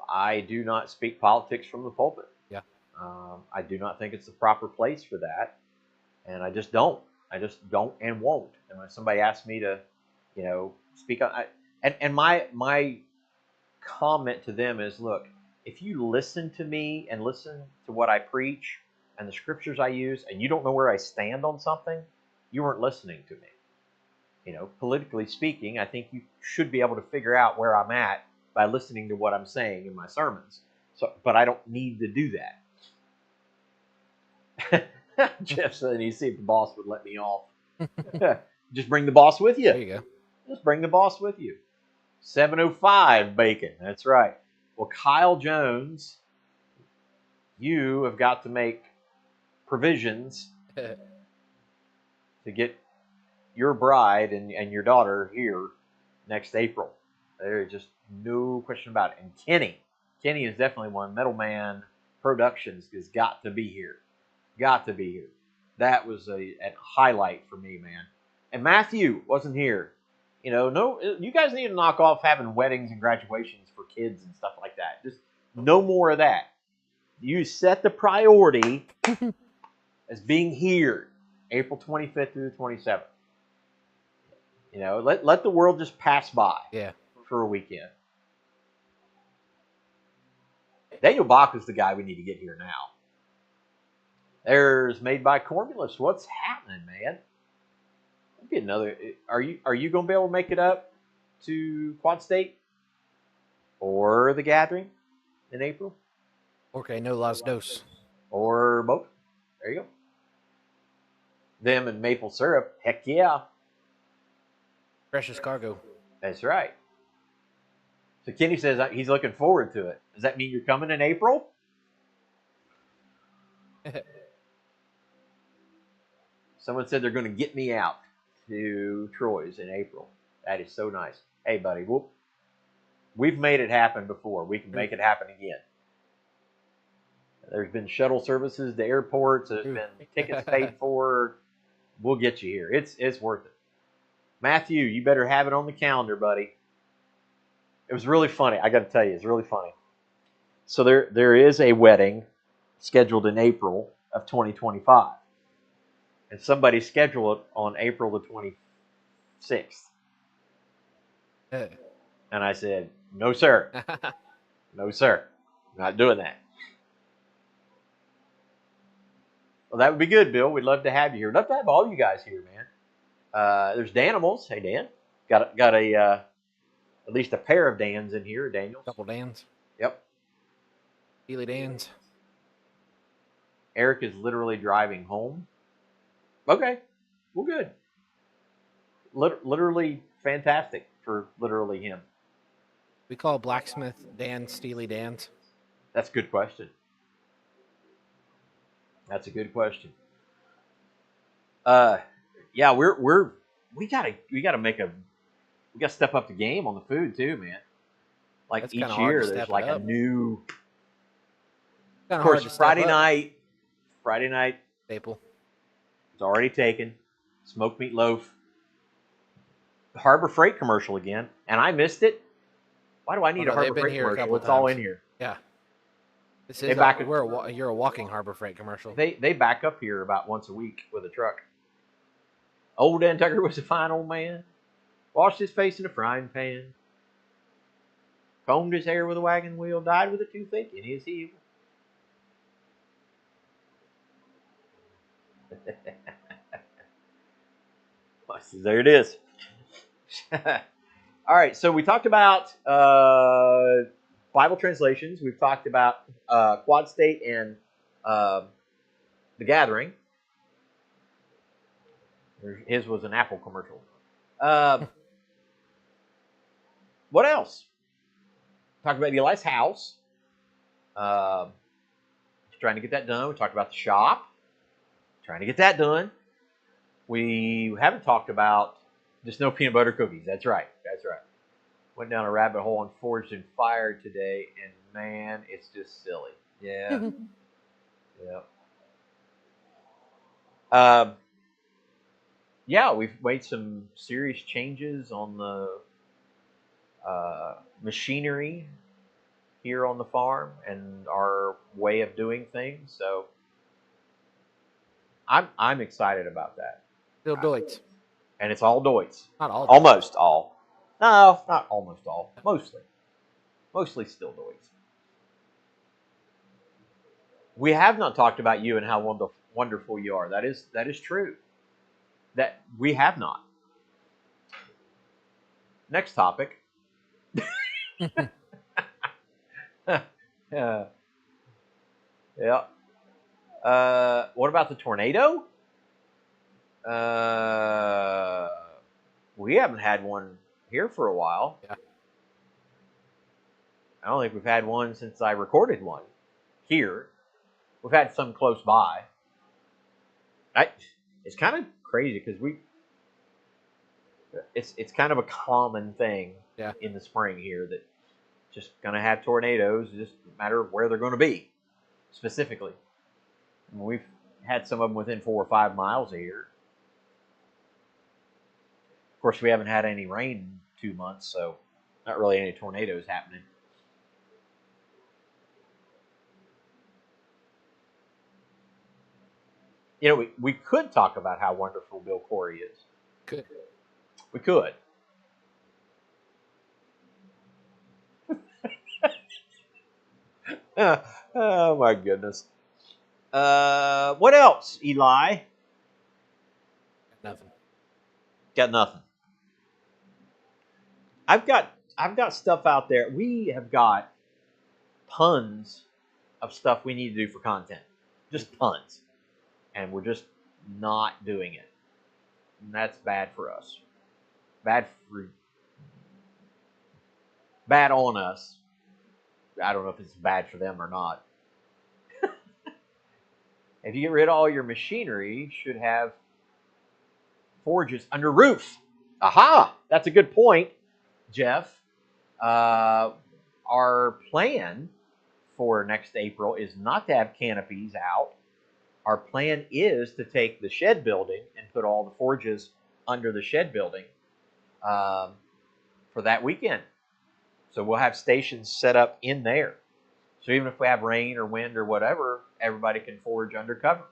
[SPEAKER 2] I do not speak politics from the pulpit.
[SPEAKER 1] Yeah.
[SPEAKER 2] I do not think it's the proper place for that, and I just don't. I just don't and won't. And when somebody asks me to, speak on, and my comment to them is, look, if you listen to me and listen to what I preach and the scriptures I use, and you don't know where I stand on something, you weren't listening to me. Politically speaking, I think you should be able to figure out where I'm at by listening to what I'm saying in my sermons. So, but I don't need to do that. Jeff said he'd see if the boss would let me off. Just bring the boss with you.
[SPEAKER 1] There you go.
[SPEAKER 2] Just bring the boss with you. 705 bacon. That's right. Well, Kyle Jones, you have got to make provisions to get your bride and your daughter here next April. There's just no question about it. And Kenny is definitely one. Metal Man Productions has got to be here. Got to be here. That was a highlight for me, man. And Matthew wasn't here. No, you guys need to knock off having weddings and graduations for kids and stuff like that. Just no more of that. You set the priority as being here, April 25th through the 27th. Let the world just pass by.
[SPEAKER 1] Yeah.
[SPEAKER 2] For a weekend. Daniel Bach is the guy we need to get here now. There's Made by Cormulus. What's happening, man? That'd be another. Are you going to be able to make it up to Quad State or the Gathering in April?
[SPEAKER 1] Okay, no Las Dos.
[SPEAKER 2] Or both. There you go. Them and maple syrup. Heck yeah.
[SPEAKER 1] Precious cargo.
[SPEAKER 2] That's right. So Kenny says he's looking forward to it. Does that mean you're coming in April? Someone said they're going to get me out to Troy's in April. That is so nice. Hey, buddy, we've made it happen before. We can make it happen again. There's been shuttle services to airports. There's been tickets paid for. We'll get you here. It's worth it. Matthew, you better have it on the calendar, buddy. It was really funny. I got to tell you, it's really funny. So there is a wedding scheduled in April of 2025. And somebody scheduled it on April the 26th. And I said, no, sir. No, sir. I'm not doing that. Well, that would be good, Bill. We'd love to have you here. We'd love to have all you guys here, man. There's Danimals. Hey, Dan. Got a at least a pair of Dans in here. Daniels.
[SPEAKER 1] Couple Dans.
[SPEAKER 2] Yep.
[SPEAKER 1] Steely Dans.
[SPEAKER 2] Eric is literally driving home. Okay. Well, good. Literally fantastic for literally him.
[SPEAKER 1] We call blacksmith Dan Steely Dan's.
[SPEAKER 2] That's a good question. That's a good question. Yeah, we gotta make a we gotta step up the game on the food too, man. Like
[SPEAKER 1] It's kind
[SPEAKER 2] each
[SPEAKER 1] of hard to
[SPEAKER 2] year, there's
[SPEAKER 1] step it
[SPEAKER 2] like a
[SPEAKER 1] up.
[SPEAKER 2] new.
[SPEAKER 1] Kind
[SPEAKER 2] Of
[SPEAKER 1] of
[SPEAKER 2] course,
[SPEAKER 1] hard to step up.
[SPEAKER 2] Friday night,
[SPEAKER 1] Staple.
[SPEAKER 2] it's already taken. Smoked meatloaf. The Harbor Freight commercial again, and I missed it. Why do I need
[SPEAKER 1] Oh,
[SPEAKER 2] a
[SPEAKER 1] no, they've
[SPEAKER 2] Harbor
[SPEAKER 1] been
[SPEAKER 2] Freight
[SPEAKER 1] here a
[SPEAKER 2] commercial?
[SPEAKER 1] couple
[SPEAKER 2] It's all
[SPEAKER 1] times.
[SPEAKER 2] in here.
[SPEAKER 1] Yeah. This
[SPEAKER 2] They
[SPEAKER 1] is
[SPEAKER 2] back
[SPEAKER 1] you're a walking Harbor Freight commercial.
[SPEAKER 2] They back up here about once a week with a truck. Old Dan Tucker was a fine old man. Washed his face in a frying pan. Combed his hair with a wagon wheel. Died with a toothache in his heel. There it is. All right, so we talked about Bible translations. We've talked about Quad State and The Gathering. His was an Apple commercial. What else? Talked about Eli's house. Trying to get that done. We talked about the shop. Trying to get that done. We haven't talked about just no peanut butter cookies. That's right. That's right. Went down a rabbit hole on Forged in Fire today, and man, it's just silly. Yeah. Yeah. Yeah, we've made some serious changes on the machinery here on the farm and our way of doing things. So I'm excited about that.
[SPEAKER 1] Still Deutz.
[SPEAKER 2] And it's all Deutz.
[SPEAKER 1] Not all.
[SPEAKER 2] Almost all. No, not almost all. Mostly. Mostly still Deutz. We have not talked about you and how wonderful you are. That is true. That we have not. Next topic. Yeah. What about the tornado? We haven't had one here for a while.
[SPEAKER 1] Yeah.
[SPEAKER 2] I don't think we've had one since I recorded one here. We've had some close by. It's kind of crazy because it's kind of a common thing in the spring here that just gonna have tornadoes. Just a matter of where they're going to be specifically. I mean, we've had some of them within 4 or 5 miles of here. Of course, we haven't had any rain in 2 months, so not really any tornadoes happening. You know, we could talk about how wonderful Bill Corey is.
[SPEAKER 1] Good.
[SPEAKER 2] We could. Oh my goodness. What else, Eli?
[SPEAKER 1] Nothing.
[SPEAKER 2] Got nothing. I've got stuff out there. We have got tons of stuff we need to do for content. Just tons. And we're just not doing it. And that's bad for us. Bad on us. I don't know if it's bad for them or not. If you get rid of all your machinery, you should have forges under roof. Aha! That's a good point, Jeff. Our plan for next April is not to have canopies out. Our plan is to take the shed building and put all the forges under the shed building for that weekend. So we'll have stations set up in there. So even if we have rain or wind or whatever, everybody can forge under cover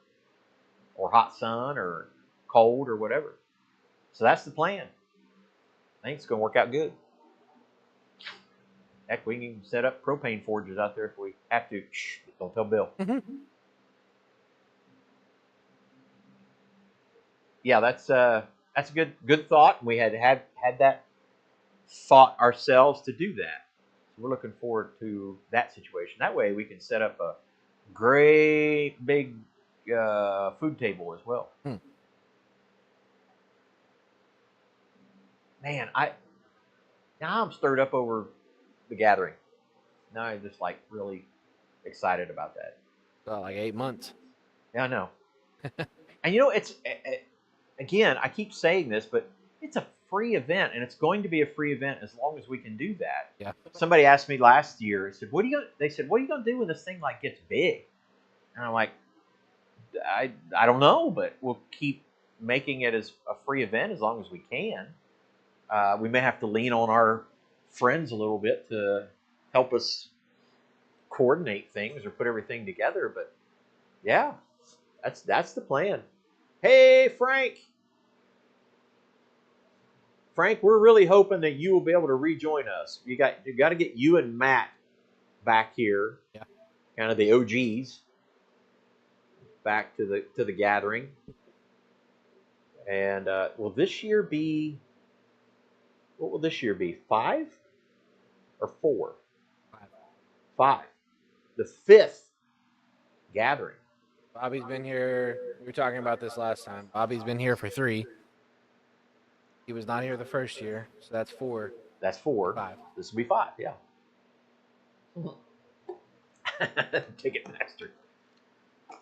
[SPEAKER 2] or hot sun or cold or whatever. So that's the plan. I think it's going to work out good. Heck, we can set up propane forges out there if we have to. Shh, don't tell Bill. Yeah, that's a good thought. We had that thought ourselves to do that. So we're looking forward to that situation. That way we can set up a great big food table as well. man, now I'm stirred up over the gathering. Now I'm just like really excited about that.
[SPEAKER 1] Like 8 months.
[SPEAKER 2] Yeah, I know. And you know, it's again, I keep saying this, but it's a free event, and it's going to be a free event as long as we can do that.
[SPEAKER 1] Yeah.
[SPEAKER 2] Somebody asked me last year. Said, "What are you?" They said, "What are you going to do when this thing like gets big?" And I'm like, I don't know, but we'll keep making it as a free event as long as we can. We may have to lean on our friends a little bit to help us coordinate things or put everything together. But yeah, that's the plan. Hey, Frank. Frank, we're really hoping that you will be able to rejoin us. You got to get you and Matt back here.
[SPEAKER 1] Yeah.
[SPEAKER 2] Kind of the OGs back to the gathering. And will this year be? What will this year be? 5 or 4? 5. The 5th gathering.
[SPEAKER 1] Bobby's been here. We were talking about this last time. Bobby's been here for 3. He was not here the first year, so that's 4.
[SPEAKER 2] That's 4.
[SPEAKER 1] 5.
[SPEAKER 2] This will be 5. Yeah. Ticketmaster.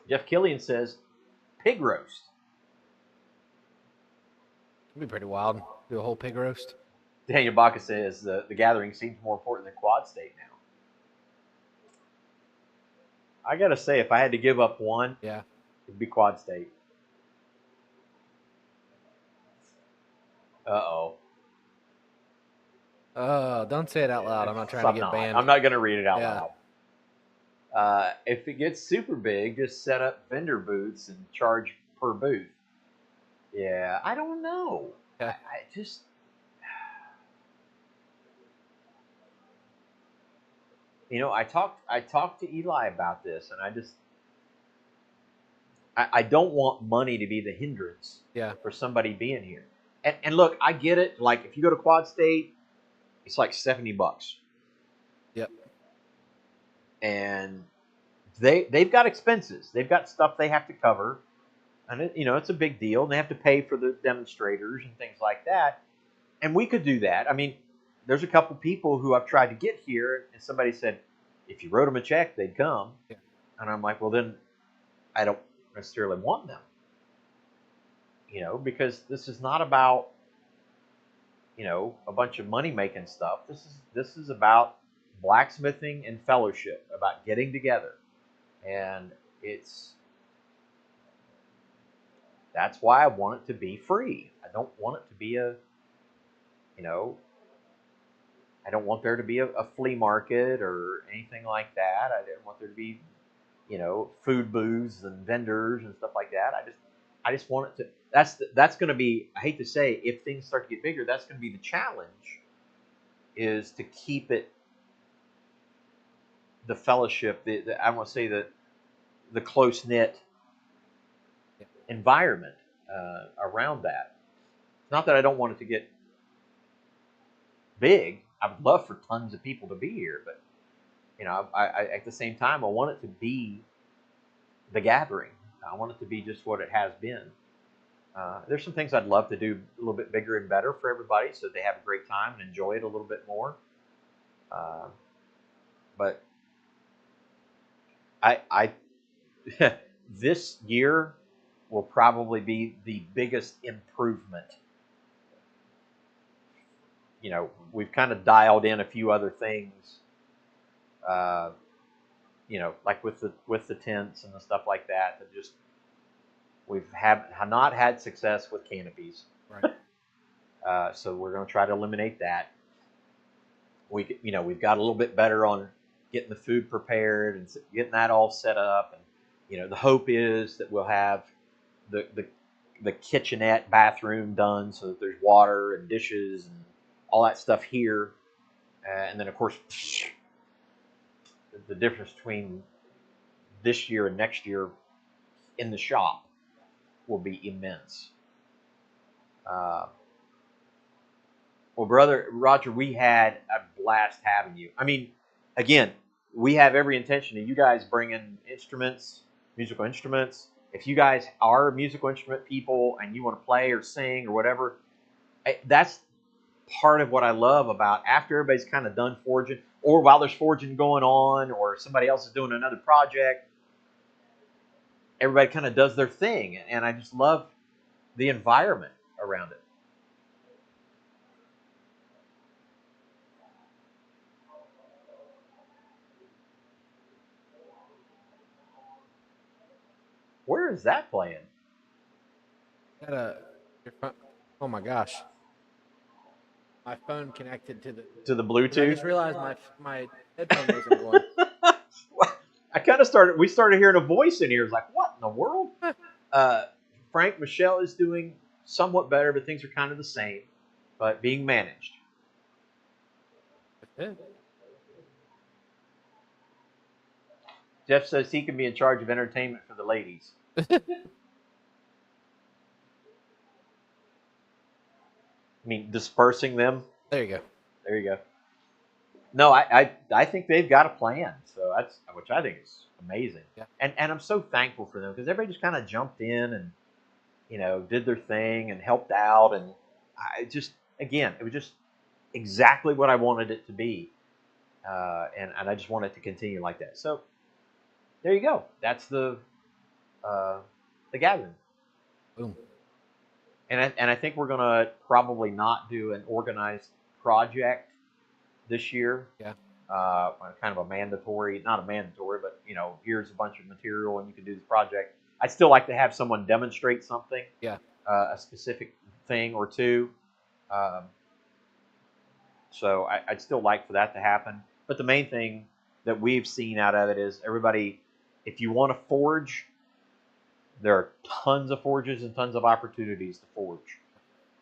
[SPEAKER 2] Jeff Killian says, pig roast.
[SPEAKER 1] It'd be pretty wild. Do a whole pig roast.
[SPEAKER 2] Daniel Baca says the gathering seems more important than Quad State now. I gotta say, if I had to give up one,
[SPEAKER 1] yeah,
[SPEAKER 2] it'd be Quad State. Uh-oh.
[SPEAKER 1] Don't say it out loud. I'm not trying to get banned.
[SPEAKER 2] I'm not gonna read it out loud. If it gets super big, just set up vendor booths and charge per booth. Yeah, I don't know.
[SPEAKER 1] Okay.
[SPEAKER 2] I just... You know, I talked to Eli about this, and I don't want money to be the hindrance for somebody being here. And look, I get it. Like, if you go to Quad State, it's like $70.
[SPEAKER 1] Yep.
[SPEAKER 2] And they've got expenses. They've got stuff they have to cover, and it's a big deal. And they have to pay for the demonstrators and things like that. And we could do that. I mean, there's a couple people who I've tried to get here, and somebody said, if you wrote them a check, they'd come.
[SPEAKER 1] Yeah.
[SPEAKER 2] And I'm like, well, then I don't necessarily want them. Because this is not about, a bunch of money-making stuff. This is about blacksmithing and fellowship, about getting together. And that's why I want it to be free. I don't want it to be I don't want there to be a flea market or anything like that. I didn't want there to be, food booths and vendors and stuff like that. I just want it to. That's going to be. I hate to say, if things start to get bigger, that's going to be the challenge. Is to keep it the fellowship. I want to say the close knit environment around that. Not that I don't want it to get big. I would love for tons of people to be here, but I at the same time, I want it to be the gathering. I want it to be just what it has been. There's some things I'd love to do a little bit bigger and better for everybody, so they have a great time and enjoy it a little bit more. But I this year will probably be the biggest improvement. We've kind of dialed in a few other things, like with the tents and the stuff like that. That just we've not had success with canopies,
[SPEAKER 1] right?
[SPEAKER 2] So we're going to try to eliminate that. We've got a little bit better on getting the food prepared and getting that all set up, and the hope is that we'll have the kitchenette bathroom done so that there's water and dishes and all that stuff here, and then of course the difference between this year and next year in the shop will be immense. Well, brother Roger, we had a blast having you. I mean, again, we have every intention of you guys bringing musical instruments. If you guys are musical instrument people and you want to play or sing or whatever, that's part of what I love about after everybody's kind of done forging, or while there's forging going on, or somebody else is doing another project, everybody kind of does their thing, and I just love the environment around it. Where is that playing?
[SPEAKER 1] Got your phone. Oh my gosh. My phone connected to the
[SPEAKER 2] Bluetooth.
[SPEAKER 1] I just realized my headphone wasn't going.
[SPEAKER 2] We started hearing a voice in here. It's like, what in the world? Frank, Michelle is doing somewhat better, but things are kind of the same, but being managed.
[SPEAKER 1] That's it.
[SPEAKER 2] Jeff says he can be in charge of entertainment for the ladies. I mean, dispersing them.
[SPEAKER 1] There you go.
[SPEAKER 2] There you go. No, I think they've got a plan. So that's, which I think is amazing.
[SPEAKER 1] Yeah.
[SPEAKER 2] And I'm so thankful for them because everybody just kind of jumped in and, you know, did their thing and helped out. And I just, again, it was just exactly what I wanted it to be. And I just want it to continue like that. So there you go. That's the gathering.
[SPEAKER 1] Boom.
[SPEAKER 2] And I think we're gonna probably not do an organized project this year.
[SPEAKER 1] Yeah.
[SPEAKER 2] Kind of a mandatory, not a mandatory, but you know, here's a bunch of material and you can do this project. I'd still like to have someone demonstrate something.
[SPEAKER 1] Yeah.
[SPEAKER 2] A specific thing or two. So I'd still like for that to happen. But the main thing that we've seen out of it is everybody, if you want to forge, there are tons of forges and tons of opportunities to forge.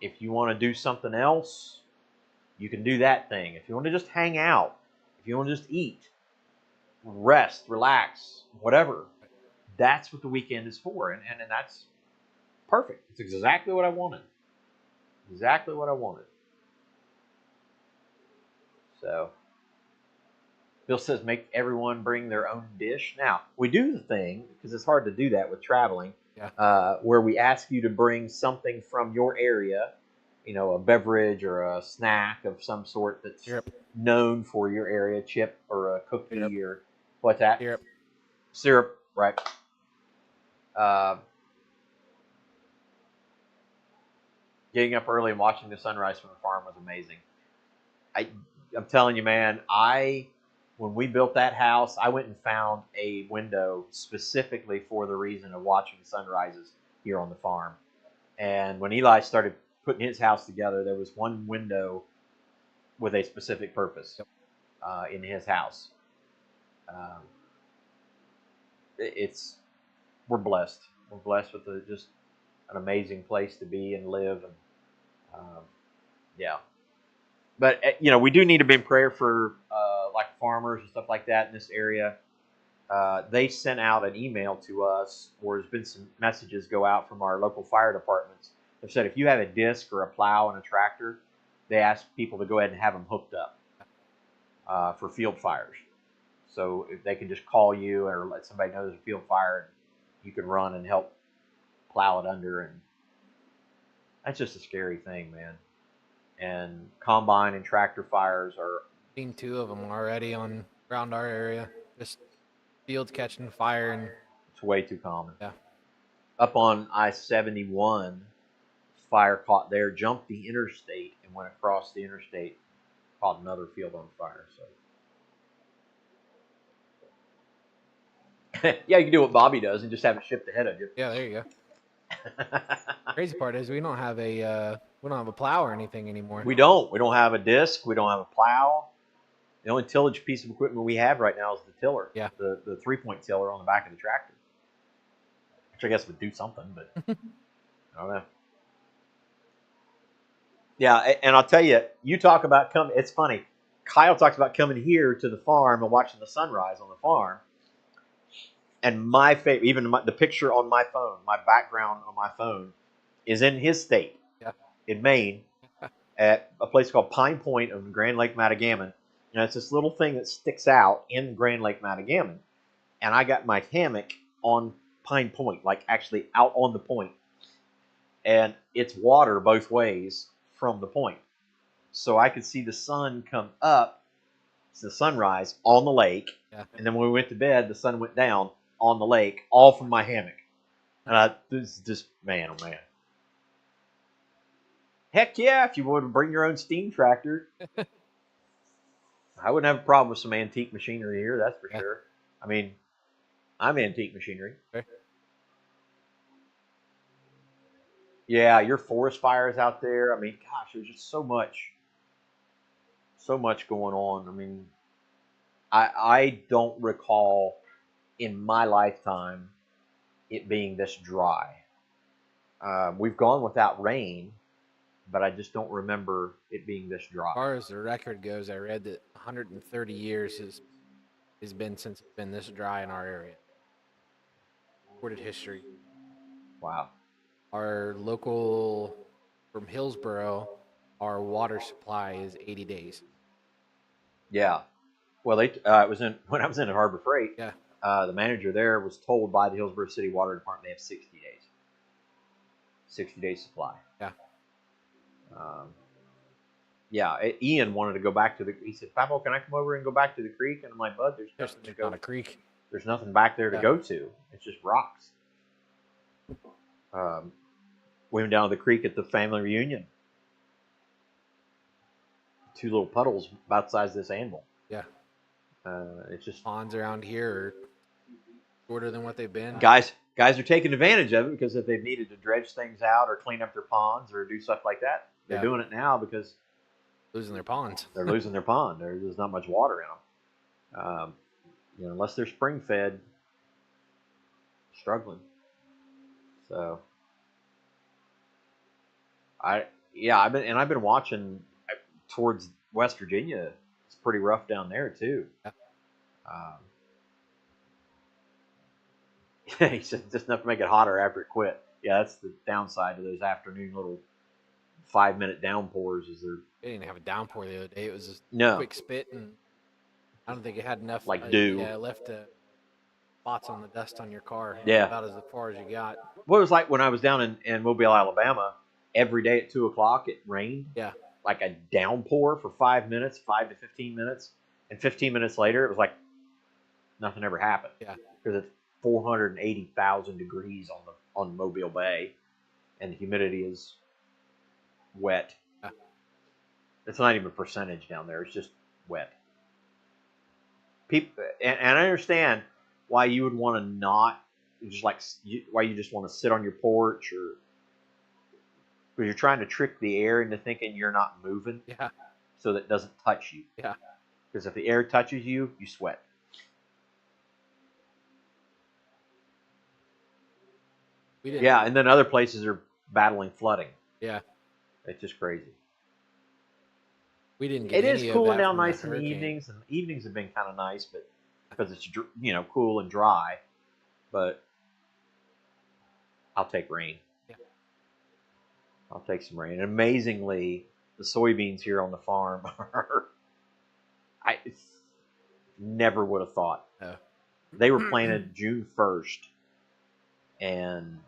[SPEAKER 2] If you want to do something else, you can do that thing. If you want to just hang out, if you want to just eat, rest, relax, whatever, that's what the weekend is for. And that's perfect. It's exactly what I wanted. Exactly what I wanted. So, Bill says make everyone bring their own dish. Now, we do the thing, because it's hard to do that with traveling, where we ask you to bring something from your area, you know, a beverage or a snack of some sort that's known for your area, chip or a cookie or what's that? Syrup, right. Getting up early and watching the sunrise from the farm was amazing. I'm telling you, man, when we built that house, I went and found a window specifically for the reason of watching sunrises here on the farm. And when Eli started putting his house together, there was one window with a specific purpose in his house. We're blessed. We're blessed with just an amazing place to be and live. And yeah. But, you know, we do need to be in prayer for, like, farmers and stuff like that in this area. They sent out an email to us, or there's been some messages go out from our local fire departments. They've said if you have a disc or a plow and a tractor, they ask people to go ahead and have them hooked up for field fires. So if they can just call you or let somebody know there's a field fire, you can run and help plow it under. And that's just a scary thing, man. And combine and tractor fires are.
[SPEAKER 1] Seen 2 of them already around our area. Just fields catching fire, and
[SPEAKER 2] it's way too common.
[SPEAKER 1] Yeah.
[SPEAKER 2] Up on I-71, fire caught there, jumped the interstate and went across the interstate, caught another field on fire. So yeah, you can do what Bobby does and just have it shipped ahead of you.
[SPEAKER 1] Yeah, there you go. Crazy part is we don't have a plow or anything anymore.
[SPEAKER 2] We don't have a disc. We don't have a plow. The only tillage piece of equipment we have right now is the tiller.
[SPEAKER 1] Yeah.
[SPEAKER 2] The 3-point tiller on the back of the tractor, which I guess would do something, but I don't know. Yeah, and I'll tell you, you talk about coming. It's funny. Kyle talks about coming here to the farm and watching the sunrise on the farm. And my favorite, even the picture on my phone, my background on my phone, is in his state, in Maine, at a place called Pine Point of Grand Lake Matagamon. And it's this little thing that sticks out in Grand Lake Matagamon. And I got my hammock on Pine Point, like actually out on the point. And it's water both ways from the point. so I could see the sun come up, it's the sunrise on the lake,
[SPEAKER 1] Yeah.
[SPEAKER 2] and then when we went to bed, the sun went down on the lake, all from my hammock. And this is just, man, oh man. Heck yeah, if you want to bring your own steam tractor. I wouldn't have a problem with some antique machinery here, that's for sure. I mean, I'm antique machinery.
[SPEAKER 1] Okay.
[SPEAKER 2] Yeah, your forest fires out there. I mean, gosh, there's just so much going on. I mean, I don't recall in my lifetime it being this dry. We've gone without rain, but I just don't remember it being this dry.
[SPEAKER 1] As far as the record goes, I read that 130 years has been since it's been this dry in our area. Recorded history.
[SPEAKER 2] Wow.
[SPEAKER 1] Our local, from Hillsboro, our water supply is 80 days.
[SPEAKER 2] Yeah. Well, it was when I was in at Harbor Freight.
[SPEAKER 1] Yeah.
[SPEAKER 2] The manager there was told by the Hillsboro City Water Department they have 60 days. 60 days supply.
[SPEAKER 1] Yeah.
[SPEAKER 2] Yeah, Ian wanted to go back to he said, Papa, can I come over and go back to the creek? And I'm like, Bud, there's nothing to go.
[SPEAKER 1] Not a creek.
[SPEAKER 2] There's nothing back there to go to. It's just rocks. We went down to the creek at the family reunion. 2 little puddles about the size of this anvil.
[SPEAKER 1] Yeah.
[SPEAKER 2] It's just
[SPEAKER 1] ponds around here are shorter than what they've been.
[SPEAKER 2] Guys are taking advantage of it because if they've needed to dredge things out or clean up their ponds or do stuff like that, they're doing it now because
[SPEAKER 1] losing their ponds.
[SPEAKER 2] They're losing their pond. There's not much water in them. Unless they're spring fed, struggling. So I've been watching towards West Virginia. It's pretty rough down there too. Yeah. He said just enough to make it hotter after it quit. Yeah, that's the downside of those afternoon little 5-minute downpours.
[SPEAKER 1] They didn't have a downpour the other day. It was just quick spit, and I don't think it had enough
[SPEAKER 2] dew.
[SPEAKER 1] Yeah, left spots on the dust on your car.
[SPEAKER 2] Yeah,
[SPEAKER 1] about as far as you got.
[SPEAKER 2] What it was like when I was down in Mobile, Alabama. Every day at 2:00 it rained.
[SPEAKER 1] Yeah,
[SPEAKER 2] like a downpour for 5 minutes, 5 to 15 minutes, and 15 minutes later it was like nothing ever happened.
[SPEAKER 1] Yeah,
[SPEAKER 2] because it's 480,000 degrees on Mobile Bay, and the humidity is wet. Yeah. It's not even a percentage down there; it's just wet. People, and I understand why you would want to not why you just want to sit on your porch or because you're trying to trick the air into thinking you're not moving.
[SPEAKER 1] Yeah.
[SPEAKER 2] So that it doesn't touch you.
[SPEAKER 1] Yeah.
[SPEAKER 2] Because if the air touches you, you sweat. Yeah, and then other places are battling flooding.
[SPEAKER 1] Yeah.
[SPEAKER 2] It's just crazy.
[SPEAKER 1] We didn't get
[SPEAKER 2] It is cooling down nice in the evenings, and the evenings have been kind of nice, but because it's cool and dry. But I'll take rain. Yeah. I'll take some rain. And amazingly, the soybeans here on the farm are I never would have thought. No. They were planted June 1st, and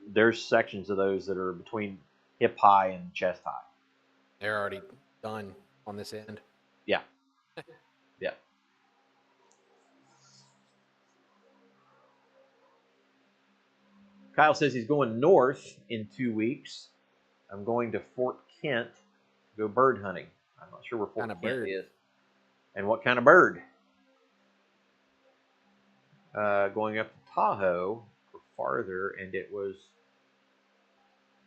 [SPEAKER 2] there's sections of those that are between hip high and chest high.
[SPEAKER 1] They're already done on this end.
[SPEAKER 2] Yeah. Yeah. Kyle says he's going north in 2 weeks. I'm going to Fort Kent to go bird hunting. I'm not sure where Fort Kent is. And what kind of bird? Going up to Tahoe for farther, and it was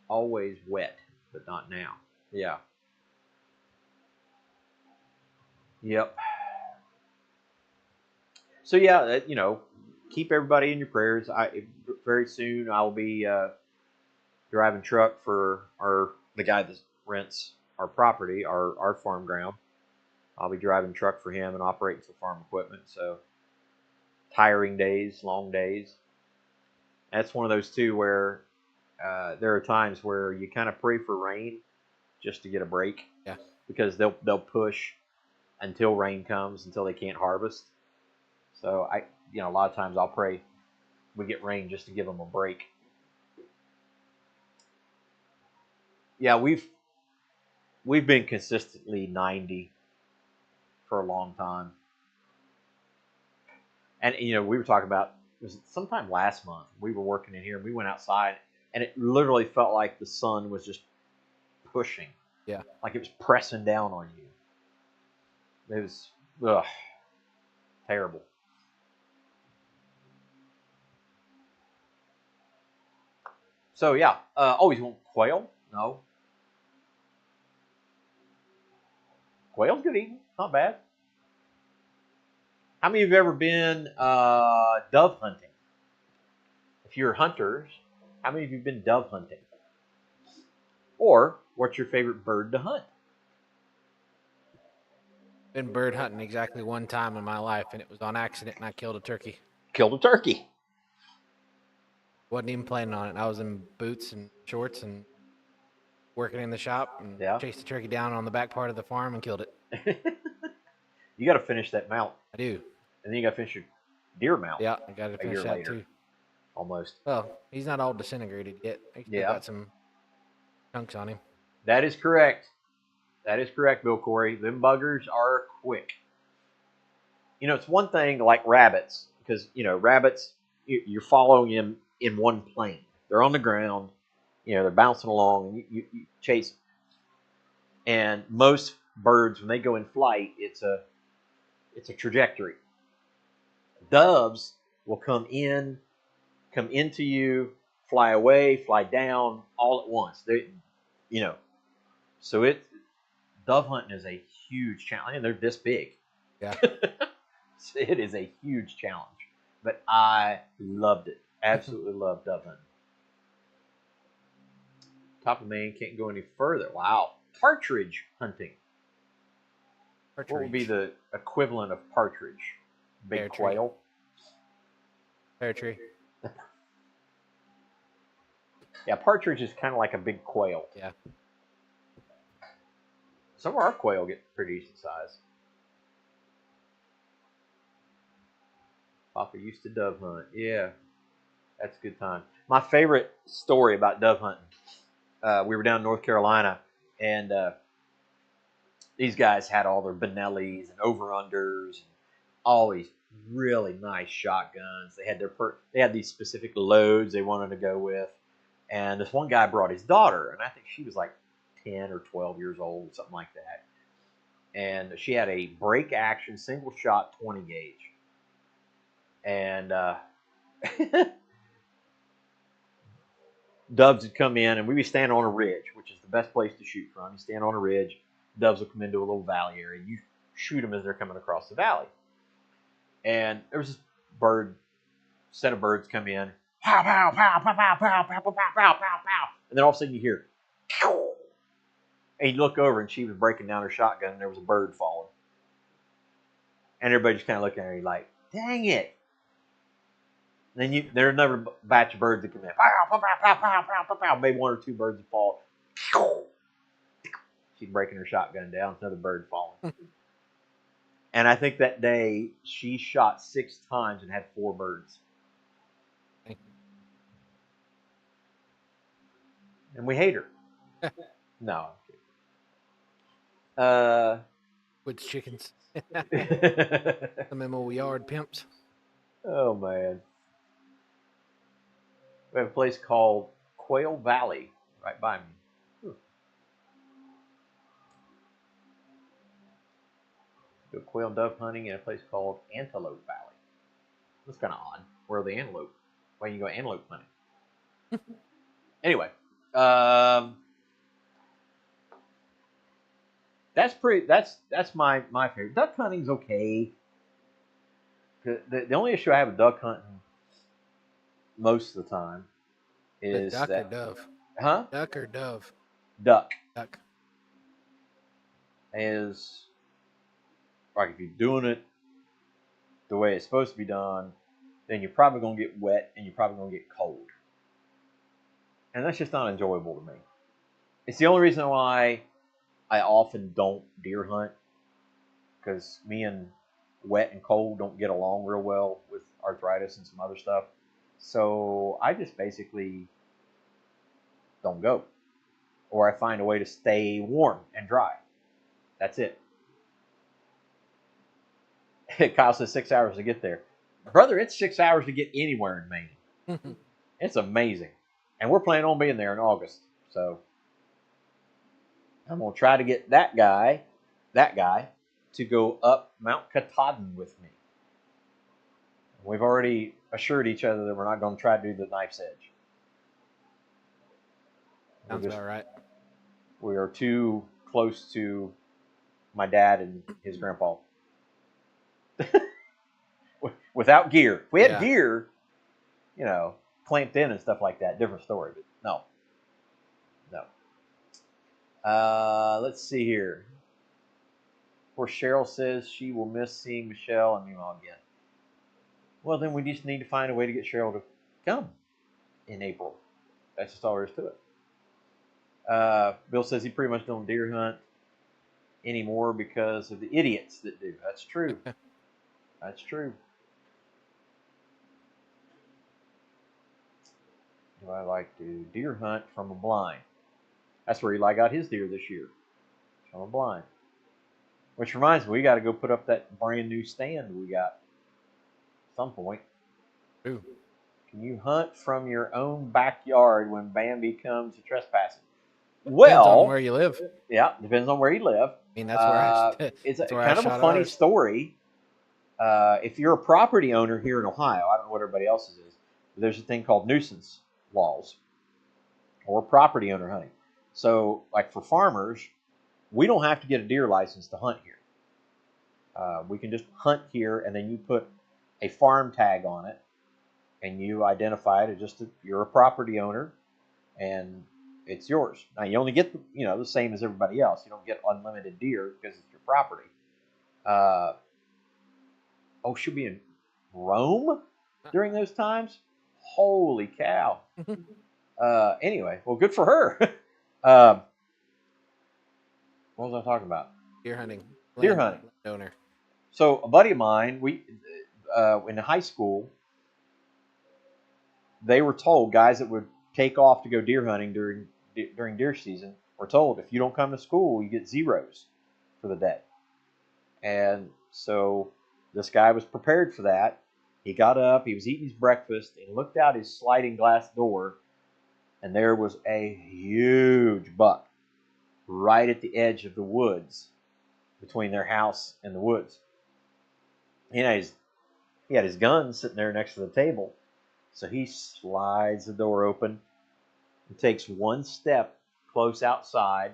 [SPEAKER 2] always wet, but not now. Yeah. Yep. So yeah, keep everybody in your prayers. Very soon I'll be driving truck for the guy that rents our property, our farm ground. I'll be driving truck for him and operating some farm equipment. So tiring days, long days. That's one of those too where there are times where you kind of pray for rain just to get a break.
[SPEAKER 1] Yeah. Because
[SPEAKER 2] they'll push until rain comes until they can't harvest. So a lot of times I'll pray we get rain just to give them a break. Yeah, we've we've been consistently 90 for a long time. And we were talking about, it was sometime last month. We were working in here, and we went outside, and it literally felt like the sun was just pushing.
[SPEAKER 1] Yeah.
[SPEAKER 2] Like it was pressing down on you. It was terrible. So yeah, you want quail? No. Quail's good eating, not bad. How many of you have ever been dove hunting? If you're hunters, how many of you have been dove hunting? Or what's your favorite bird to hunt?
[SPEAKER 1] Been bird hunting exactly one time in my life, and it was on accident, and I killed a turkey.
[SPEAKER 2] Killed a turkey.
[SPEAKER 1] Wasn't even planning on it. I was in boots and shorts and working in the shop, and chased the turkey down on the back part of the farm and killed it.
[SPEAKER 2] You got to finish that mount.
[SPEAKER 1] I do.
[SPEAKER 2] And then you got to finish your deer mount.
[SPEAKER 1] Yeah, I got to finish that
[SPEAKER 2] later.
[SPEAKER 1] too.
[SPEAKER 2] Almost.
[SPEAKER 1] Well, he's not all disintegrated yet. He's still got some chunks on him.
[SPEAKER 2] That is correct. That is correct, Bill Corey. Them buggers are quick. It's one thing like rabbits, because, rabbits, you're following them in one plane. They're on the ground, they're bouncing along, and you chase. And most birds, when they go in flight, it's a trajectory. Doves will come into you, fly away, fly down, all at once. So dove hunting is a huge challenge, and they're this big.
[SPEAKER 1] Yeah.
[SPEAKER 2] It is a huge challenge, but I loved it. Absolutely loved dove hunting. Top of Maine, can't go any further. Wow. Partridge hunting. What would be the equivalent of partridge? Big quail?
[SPEAKER 1] Pear tree.
[SPEAKER 2] Yeah, partridge is kind of like a big quail.
[SPEAKER 1] Yeah.
[SPEAKER 2] Some of our quail get pretty decent size. Papa used to dove hunt. Yeah, that's a good time. My favorite story about dove hunting, we were down in North Carolina, and these guys had all their Benellis and over-unders, and all these really nice shotguns. They had these specific loads they wanted to go with, and this one guy brought his daughter, and I think she was like 10 or 12 years old, something like that. And she had a break action single shot 20 gauge. And doves would come in, and we'd be standing on a ridge, which is the best place to shoot from. You stand on a ridge, doves will come into a little valley area. You shoot them as they're coming across the valley. And there was this set of birds come in, pow, pow, pow, pow, pow, pow, pow, pow, pow, pow, pow. And then all of a sudden you hear, pow. And you look over, and she was breaking down her shotgun, and there was a bird falling. And everybody just kind of looking at her like, dang it. And then there's another batch of birds that come in. Pow, pow, pow, pow, pow, pow, pow. Maybe one or two birds would fall. She's breaking her shotgun down. Another bird falling. And I think that day she shot 6 times and had 4 birds. And we hate her. No.
[SPEAKER 1] Woods chickens. Some of them yard pimps.
[SPEAKER 2] Oh, man. We have a place called Quail Valley right by me. Go quail and dove hunting in a place called Antelope Valley. That's kind of odd. Where are the antelope? Why you go antelope hunting? Anyway, that's my favorite. Duck hunting's okay. The only issue I have with duck hunting most of the time is
[SPEAKER 1] duck or dove?
[SPEAKER 2] Huh?
[SPEAKER 1] Duck or dove?
[SPEAKER 2] Duck.
[SPEAKER 1] Duck.
[SPEAKER 2] Is like if you're doing it the way it's supposed to be done, then you're probably going to get wet and you're probably going to get cold. And that's just not enjoyable to me. It's the only reason why I often don't deer hunt, because me and wet and cold don't get along real well with arthritis and some other stuff. So I just basically don't go. or I find a way to stay warm and dry. That's it. Kyle says 6 hours to get there. Brother, it's 6 hours to get anywhere in Maine. It's amazing. And we're planning on being there in August. So I'm going to try to get that guy, to go up Mount Katahdin with me. We've already assured each other that we're not going to try to do the knife's edge.
[SPEAKER 1] Sounds about right.
[SPEAKER 2] We are too close to my dad and his grandpa. Without gear. If we had gear, you know, clamped in and stuff like that, different story. But no. Let's see here. Poor Cheryl says she will miss seeing Michelle and Mima again. Well, then we just need to find a way to get Cheryl to come in April. That's just all there is to it. Bill says he pretty much don't deer hunt anymore because of the idiots that do. That's true. That's true. Do I like to deer hunt from a blind? That's where Eli got his deer this year. From a blind. Which reminds me, we got to go put up that brand new stand we got at some point.
[SPEAKER 1] Ooh.
[SPEAKER 2] Can you hunt from your own backyard when Bambi comes to trespassing? Well,
[SPEAKER 1] depends on where you live.
[SPEAKER 2] Yeah, depends on where you live.
[SPEAKER 1] I mean, that's where
[SPEAKER 2] it's kind of a funny story. If you're a property owner here in Ohio, I don't know what everybody else's is, but there's a thing called nuisance laws or property owner hunting. So, like for farmers, we don't have to get a deer license to hunt here. We can just hunt here, and then you put a farm tag on it, and you identify it as you're a property owner, and it's yours. Now you only get the same as everybody else. You don't get unlimited deer because it's your property. She'll be in Rome during those times. Holy cow! Anyway, well, good for her. What was I talking about?
[SPEAKER 1] Deer hunting.
[SPEAKER 2] Deer hunting.
[SPEAKER 1] Owner.
[SPEAKER 2] So a buddy of mine, we in high school, they were told guys that would take off to go deer hunting during deer season were told if you don't come to school, you get zeros for the day. And so this guy was prepared for that. He got up, he was eating his breakfast, and looked out his sliding glass door, and there was a huge buck right at the edge of the woods between their house and the woods. He had his gun sitting there next to the table. So he slides the door open and takes one step close outside,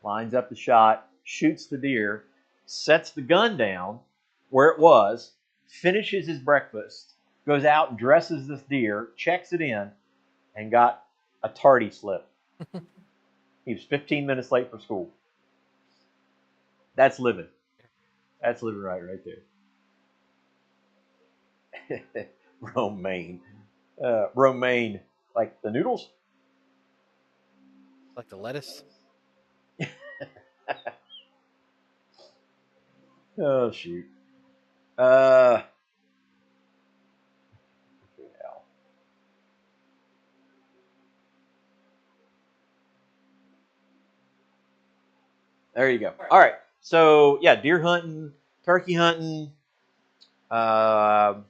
[SPEAKER 2] lines up the shot, shoots the deer, sets the gun down where it was, finishes his breakfast, goes out and dresses this deer, checks it in, and got a tardy slip. He was 15 minutes late for school. That's living. That's living right there. Romaine. Romaine. Like the noodles?
[SPEAKER 1] Like the lettuce?
[SPEAKER 2] Oh, shoot. There you go. All right. So, yeah, deer hunting, turkey hunting, rabbit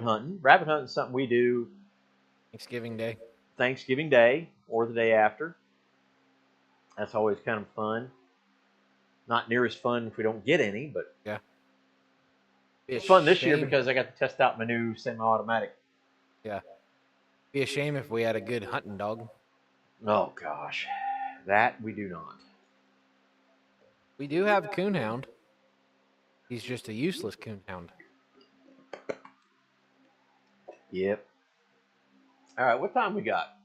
[SPEAKER 2] hunting. Rabbit hunting is something we do
[SPEAKER 1] Thanksgiving
[SPEAKER 2] Day or the day after. That's always kind of fun. Not near as fun if we don't get any, but
[SPEAKER 1] yeah,
[SPEAKER 2] it's fun this year because I got to test out my new semi-automatic.
[SPEAKER 1] Yeah. Be a shame if we had a good hunting dog.
[SPEAKER 2] Oh, gosh. That we do not.
[SPEAKER 1] We do have a coonhound. He's just a useless coonhound.
[SPEAKER 2] Yep. All right, what time we got?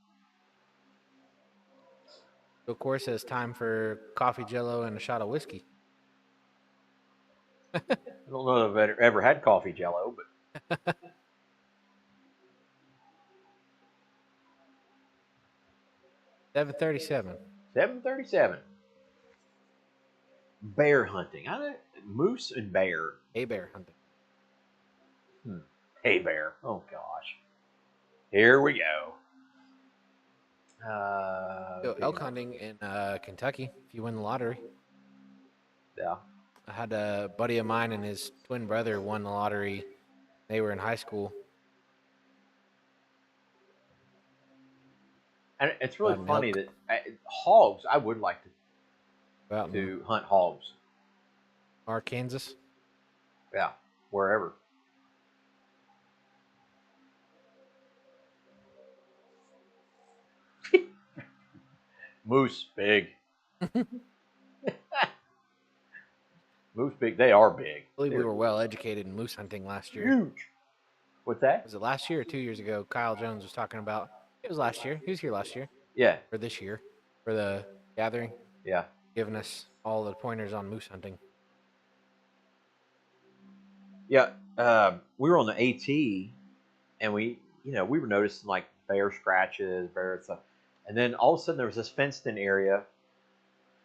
[SPEAKER 1] Of course, it's time for coffee jello and a shot of whiskey.
[SPEAKER 2] I don't know if I've ever had coffee jello, but...
[SPEAKER 1] 7:37.
[SPEAKER 2] 7:37. Bear hunting. Moose and bear.
[SPEAKER 1] Hay bear hunting.
[SPEAKER 2] Hay bear. Oh, gosh. Here we go.
[SPEAKER 1] So elk hunting in Kentucky, if you win the lottery.
[SPEAKER 2] Yeah.
[SPEAKER 1] I had a buddy of mine and his twin brother won the lottery. They were in high school.
[SPEAKER 2] And it's really
[SPEAKER 1] About an
[SPEAKER 2] funny
[SPEAKER 1] elk.
[SPEAKER 2] that hogs, I would like
[SPEAKER 1] Out in
[SPEAKER 2] to hunt hogs.
[SPEAKER 1] Arkansas.
[SPEAKER 2] Yeah, wherever. Moose, big. Moose, big. They are big.
[SPEAKER 1] I believe we
[SPEAKER 2] They're
[SPEAKER 1] were well educated in moose hunting last year.
[SPEAKER 2] huge. What's that?
[SPEAKER 1] Was it last year or 2 years ago? Kyle Jones was talking about. It was last year. He was here last year
[SPEAKER 2] Yeah,
[SPEAKER 1] or this year for the gathering,
[SPEAKER 2] yeah.
[SPEAKER 1] giving us all the pointers on moose hunting.
[SPEAKER 2] Yeah, we were on the AT, and we were noticing like bear scratches, bear stuff, and then all of a sudden there was this fenced-in area,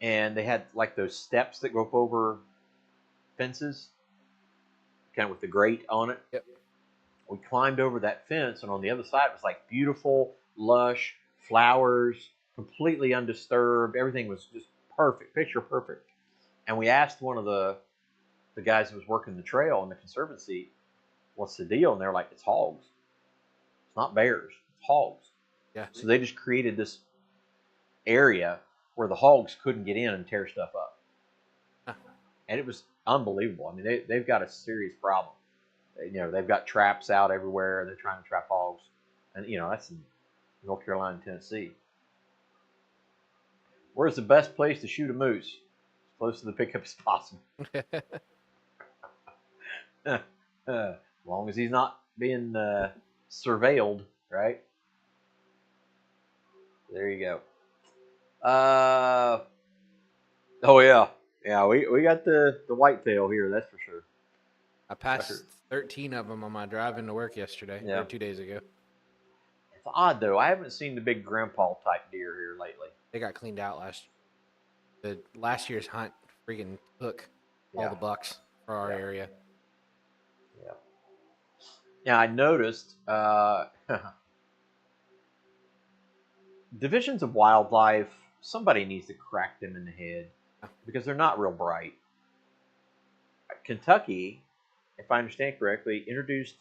[SPEAKER 2] and they had like those steps that go up over fences, kind of with the grate on it.
[SPEAKER 1] Yep.
[SPEAKER 2] We climbed over that fence, and on the other side it was like beautiful, lush flowers, completely undisturbed. Everything was just perfect, picture perfect. And we asked one of the guys who was working the trail in the conservancy, "What's the deal?" And they're like, "It's hogs. It's not bears. It's hogs."
[SPEAKER 1] Yeah.
[SPEAKER 2] So they just created this area where the hogs couldn't get in and tear stuff up.
[SPEAKER 1] Huh.
[SPEAKER 2] And it was unbelievable. I mean, they've got a serious problem. They've got traps out everywhere. They're trying to trap hogs. And, that's in North Carolina and Tennessee. Where's the best place to shoot a moose? As close to the pickup as possible. As long as he's not being surveilled, right? There you go. Oh yeah, we got the whitetail here. That's for sure.
[SPEAKER 1] I passed 13 of them on my drive into work yesterday
[SPEAKER 2] Yeah.
[SPEAKER 1] or 2 days ago.
[SPEAKER 2] It's odd though. I haven't seen the big grandpa type deer here lately.
[SPEAKER 1] They got cleaned out last year's hunt. Freaking took all the bucks for our area.
[SPEAKER 2] Yeah. Now I noticed divisions of wildlife. Somebody needs to crack them in the head because they're not real bright. Kentucky, if I understand correctly, introduced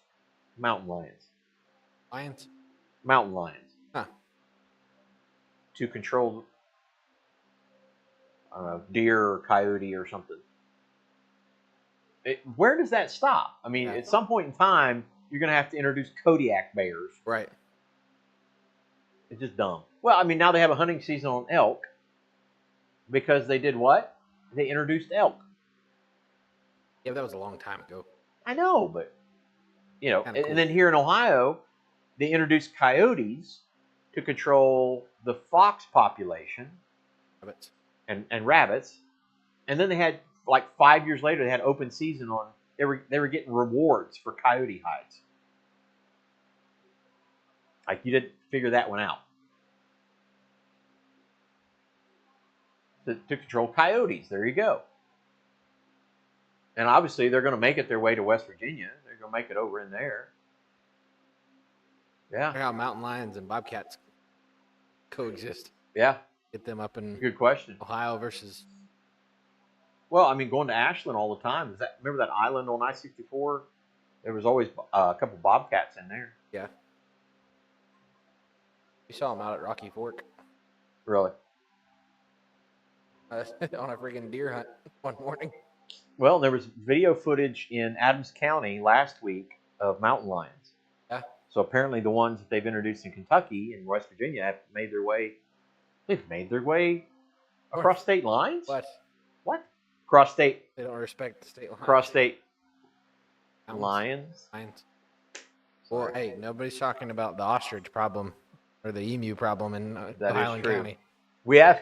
[SPEAKER 2] mountain lions.
[SPEAKER 1] Lions?
[SPEAKER 2] Mountain lions.
[SPEAKER 1] Huh.
[SPEAKER 2] To control, I don't know, deer or coyote or something. Where does that stop? I mean, at some point in time, you're going to have to introduce Kodiak bears.
[SPEAKER 1] Right.
[SPEAKER 2] It's just dumb. Well, I mean, now they have a hunting season on elk because they did what? They introduced elk.
[SPEAKER 1] Yeah, but that was a long time ago.
[SPEAKER 2] I know, but,
[SPEAKER 1] Cool.
[SPEAKER 2] And then here in Ohio, they introduced coyotes to control the fox population.
[SPEAKER 1] Rabbits.
[SPEAKER 2] And rabbits. And then they had, like 5 years later, they had open season on, they were getting rewards for coyote hides. Like, you didn't figure that one out. To control coyotes. There you go. And obviously, they're going to make it their way to West Virginia. They're going to make it over in there. Yeah.
[SPEAKER 1] How mountain lions and bobcats coexist.
[SPEAKER 2] Yeah.
[SPEAKER 1] Get them up in
[SPEAKER 2] Good question.
[SPEAKER 1] Ohio versus.
[SPEAKER 2] Well, I mean, going to Ashland all the time. Remember that island on I-64? There was always a couple bobcats in there.
[SPEAKER 1] Yeah. We saw them out at Rocky Fork.
[SPEAKER 2] Really?
[SPEAKER 1] On a freaking deer hunt one morning.
[SPEAKER 2] Well, there was video footage in Adams County last week of mountain lions.
[SPEAKER 1] Yeah.
[SPEAKER 2] So apparently the ones that they've introduced in Kentucky and West Virginia have made their way. They've made their way across state lines? What? Cross state.
[SPEAKER 1] They don't respect the state lines.
[SPEAKER 2] Cross state
[SPEAKER 1] lions. Well, hey, nobody's talking about the ostrich problem or the emu problem in Highland County.
[SPEAKER 2] We have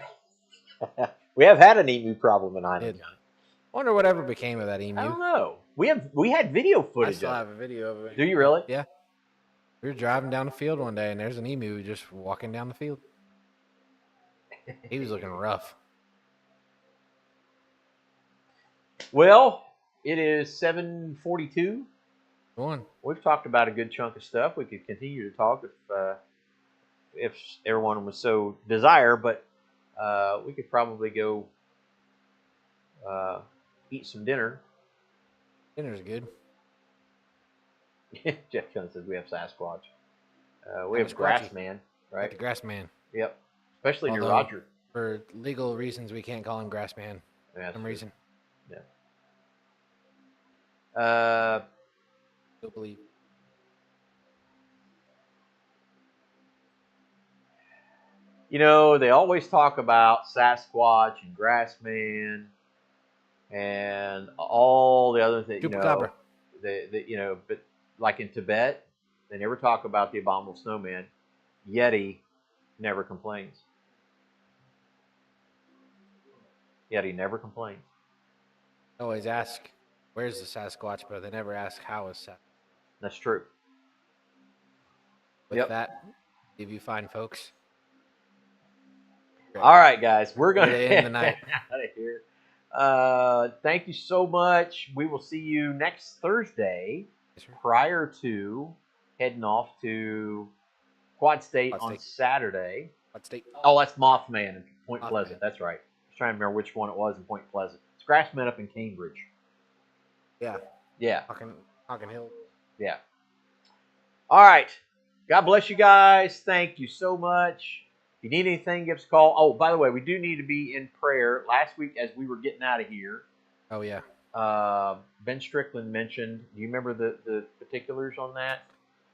[SPEAKER 2] had an emu problem in Highland County.
[SPEAKER 1] I wonder whatever became of that emu.
[SPEAKER 2] I don't know. We had video footage.
[SPEAKER 1] I still have a video of it.
[SPEAKER 2] Do you really?
[SPEAKER 1] Yeah. We were driving down the field one day, and there's an emu just walking down the field. He was looking rough.
[SPEAKER 2] Well, it is 7:42.
[SPEAKER 1] Go on.
[SPEAKER 2] We've talked about a good chunk of stuff. We could continue to talk if everyone was so desire, but we could probably go eat some dinner.
[SPEAKER 1] Dinner's good.
[SPEAKER 2] Jeff Jones says we have Sasquatch. We
[SPEAKER 1] I'm
[SPEAKER 2] have
[SPEAKER 1] a Squatchy.
[SPEAKER 2] Grassman,
[SPEAKER 1] Like
[SPEAKER 2] right?
[SPEAKER 1] the grass man.
[SPEAKER 2] Yep. Especially your
[SPEAKER 1] Although,
[SPEAKER 2] Roger.
[SPEAKER 1] for legal reasons, we can't call him grass man
[SPEAKER 2] Yeah,
[SPEAKER 1] for some reason.
[SPEAKER 2] Yeah.
[SPEAKER 1] Still believe.
[SPEAKER 2] They always talk about Sasquatch and Grassman and all the other things.
[SPEAKER 1] Chupacabra.
[SPEAKER 2] But like in Tibet, they never talk about the abominable snowman. Yeti never complains. Yeti never complains.
[SPEAKER 1] They always ask, "Where's the Sasquatch?" But they never ask, "How is Sasquatch?"
[SPEAKER 2] That's true.
[SPEAKER 1] With
[SPEAKER 2] Yep.
[SPEAKER 1] that, if you find folks.
[SPEAKER 2] All right, guys, we're going
[SPEAKER 1] Way
[SPEAKER 2] to
[SPEAKER 1] to end
[SPEAKER 2] get
[SPEAKER 1] the night.
[SPEAKER 2] out of here. Thank you so much. We will see you next Thursday prior to heading off to Quad State
[SPEAKER 1] Quad
[SPEAKER 2] on
[SPEAKER 1] State.
[SPEAKER 2] Saturday.
[SPEAKER 1] Quad State.
[SPEAKER 2] Oh, that's Mothman in Point
[SPEAKER 1] Mothman.
[SPEAKER 2] Pleasant. That's right. I was trying to remember which one it was in Point Pleasant. It's Grassman up in Cambridge.
[SPEAKER 1] Yeah.
[SPEAKER 2] Yeah.
[SPEAKER 1] Hockin Hill.
[SPEAKER 2] Yeah. All right. God bless you guys. Thank you so much. If you need anything, give us a call. Oh, by the way, we do need to be in prayer. Last week, as we were getting out of here,
[SPEAKER 1] Oh, yeah.
[SPEAKER 2] Ben Strickland mentioned, do you remember the particulars on that?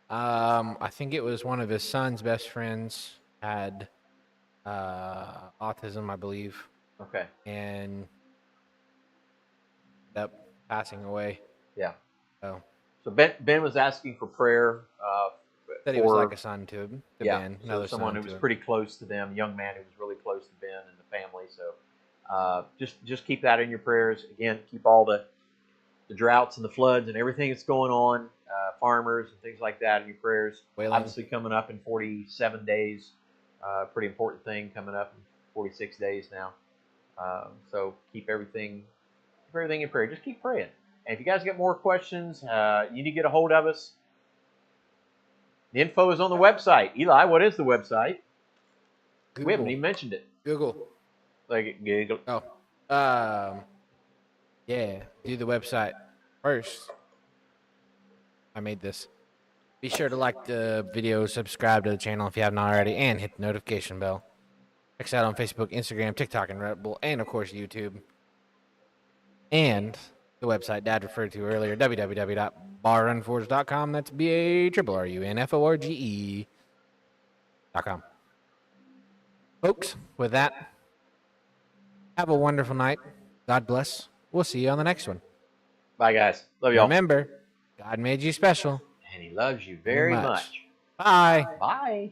[SPEAKER 1] I think it was one of his son's best friends had autism, I believe,
[SPEAKER 2] Okay.
[SPEAKER 1] and ended up passing away.
[SPEAKER 2] Yeah.
[SPEAKER 1] So
[SPEAKER 2] Ben was asking for prayer.
[SPEAKER 1] Said he was like a son to Ben.
[SPEAKER 2] So someone who was pretty close to them, young man who was really close to Ben and the family. So just keep that in your prayers. Again, keep all the droughts and the floods and everything that's going on, farmers and things like that in your prayers.
[SPEAKER 1] Whaling.
[SPEAKER 2] Obviously coming up in 47 days, pretty important thing coming up in 46 days now. So keep everything in prayer. Just keep praying. And if you guys get more questions, you need to get a hold of us. The info is on the website. Eli, what is the website?
[SPEAKER 1] Google.
[SPEAKER 2] We haven't even mentioned it.
[SPEAKER 1] Google.
[SPEAKER 2] Like Google.
[SPEAKER 1] Oh. Yeah. Do the website first. I made this. Be sure to like the video, subscribe to the channel if you haven't already, and hit the notification bell. Check us out on Facebook, Instagram, TikTok, and Red Bull, and of course YouTube. And the website Dad referred to earlier, www.barrunforge.com. That's BARRUNFORGE.com. Folks, with that, have a wonderful night. God bless. We'll see you on the next one.
[SPEAKER 2] Bye, guys. Love y'all.
[SPEAKER 1] Remember, God made you special.
[SPEAKER 2] And he loves you very much.
[SPEAKER 1] Bye.
[SPEAKER 2] Bye.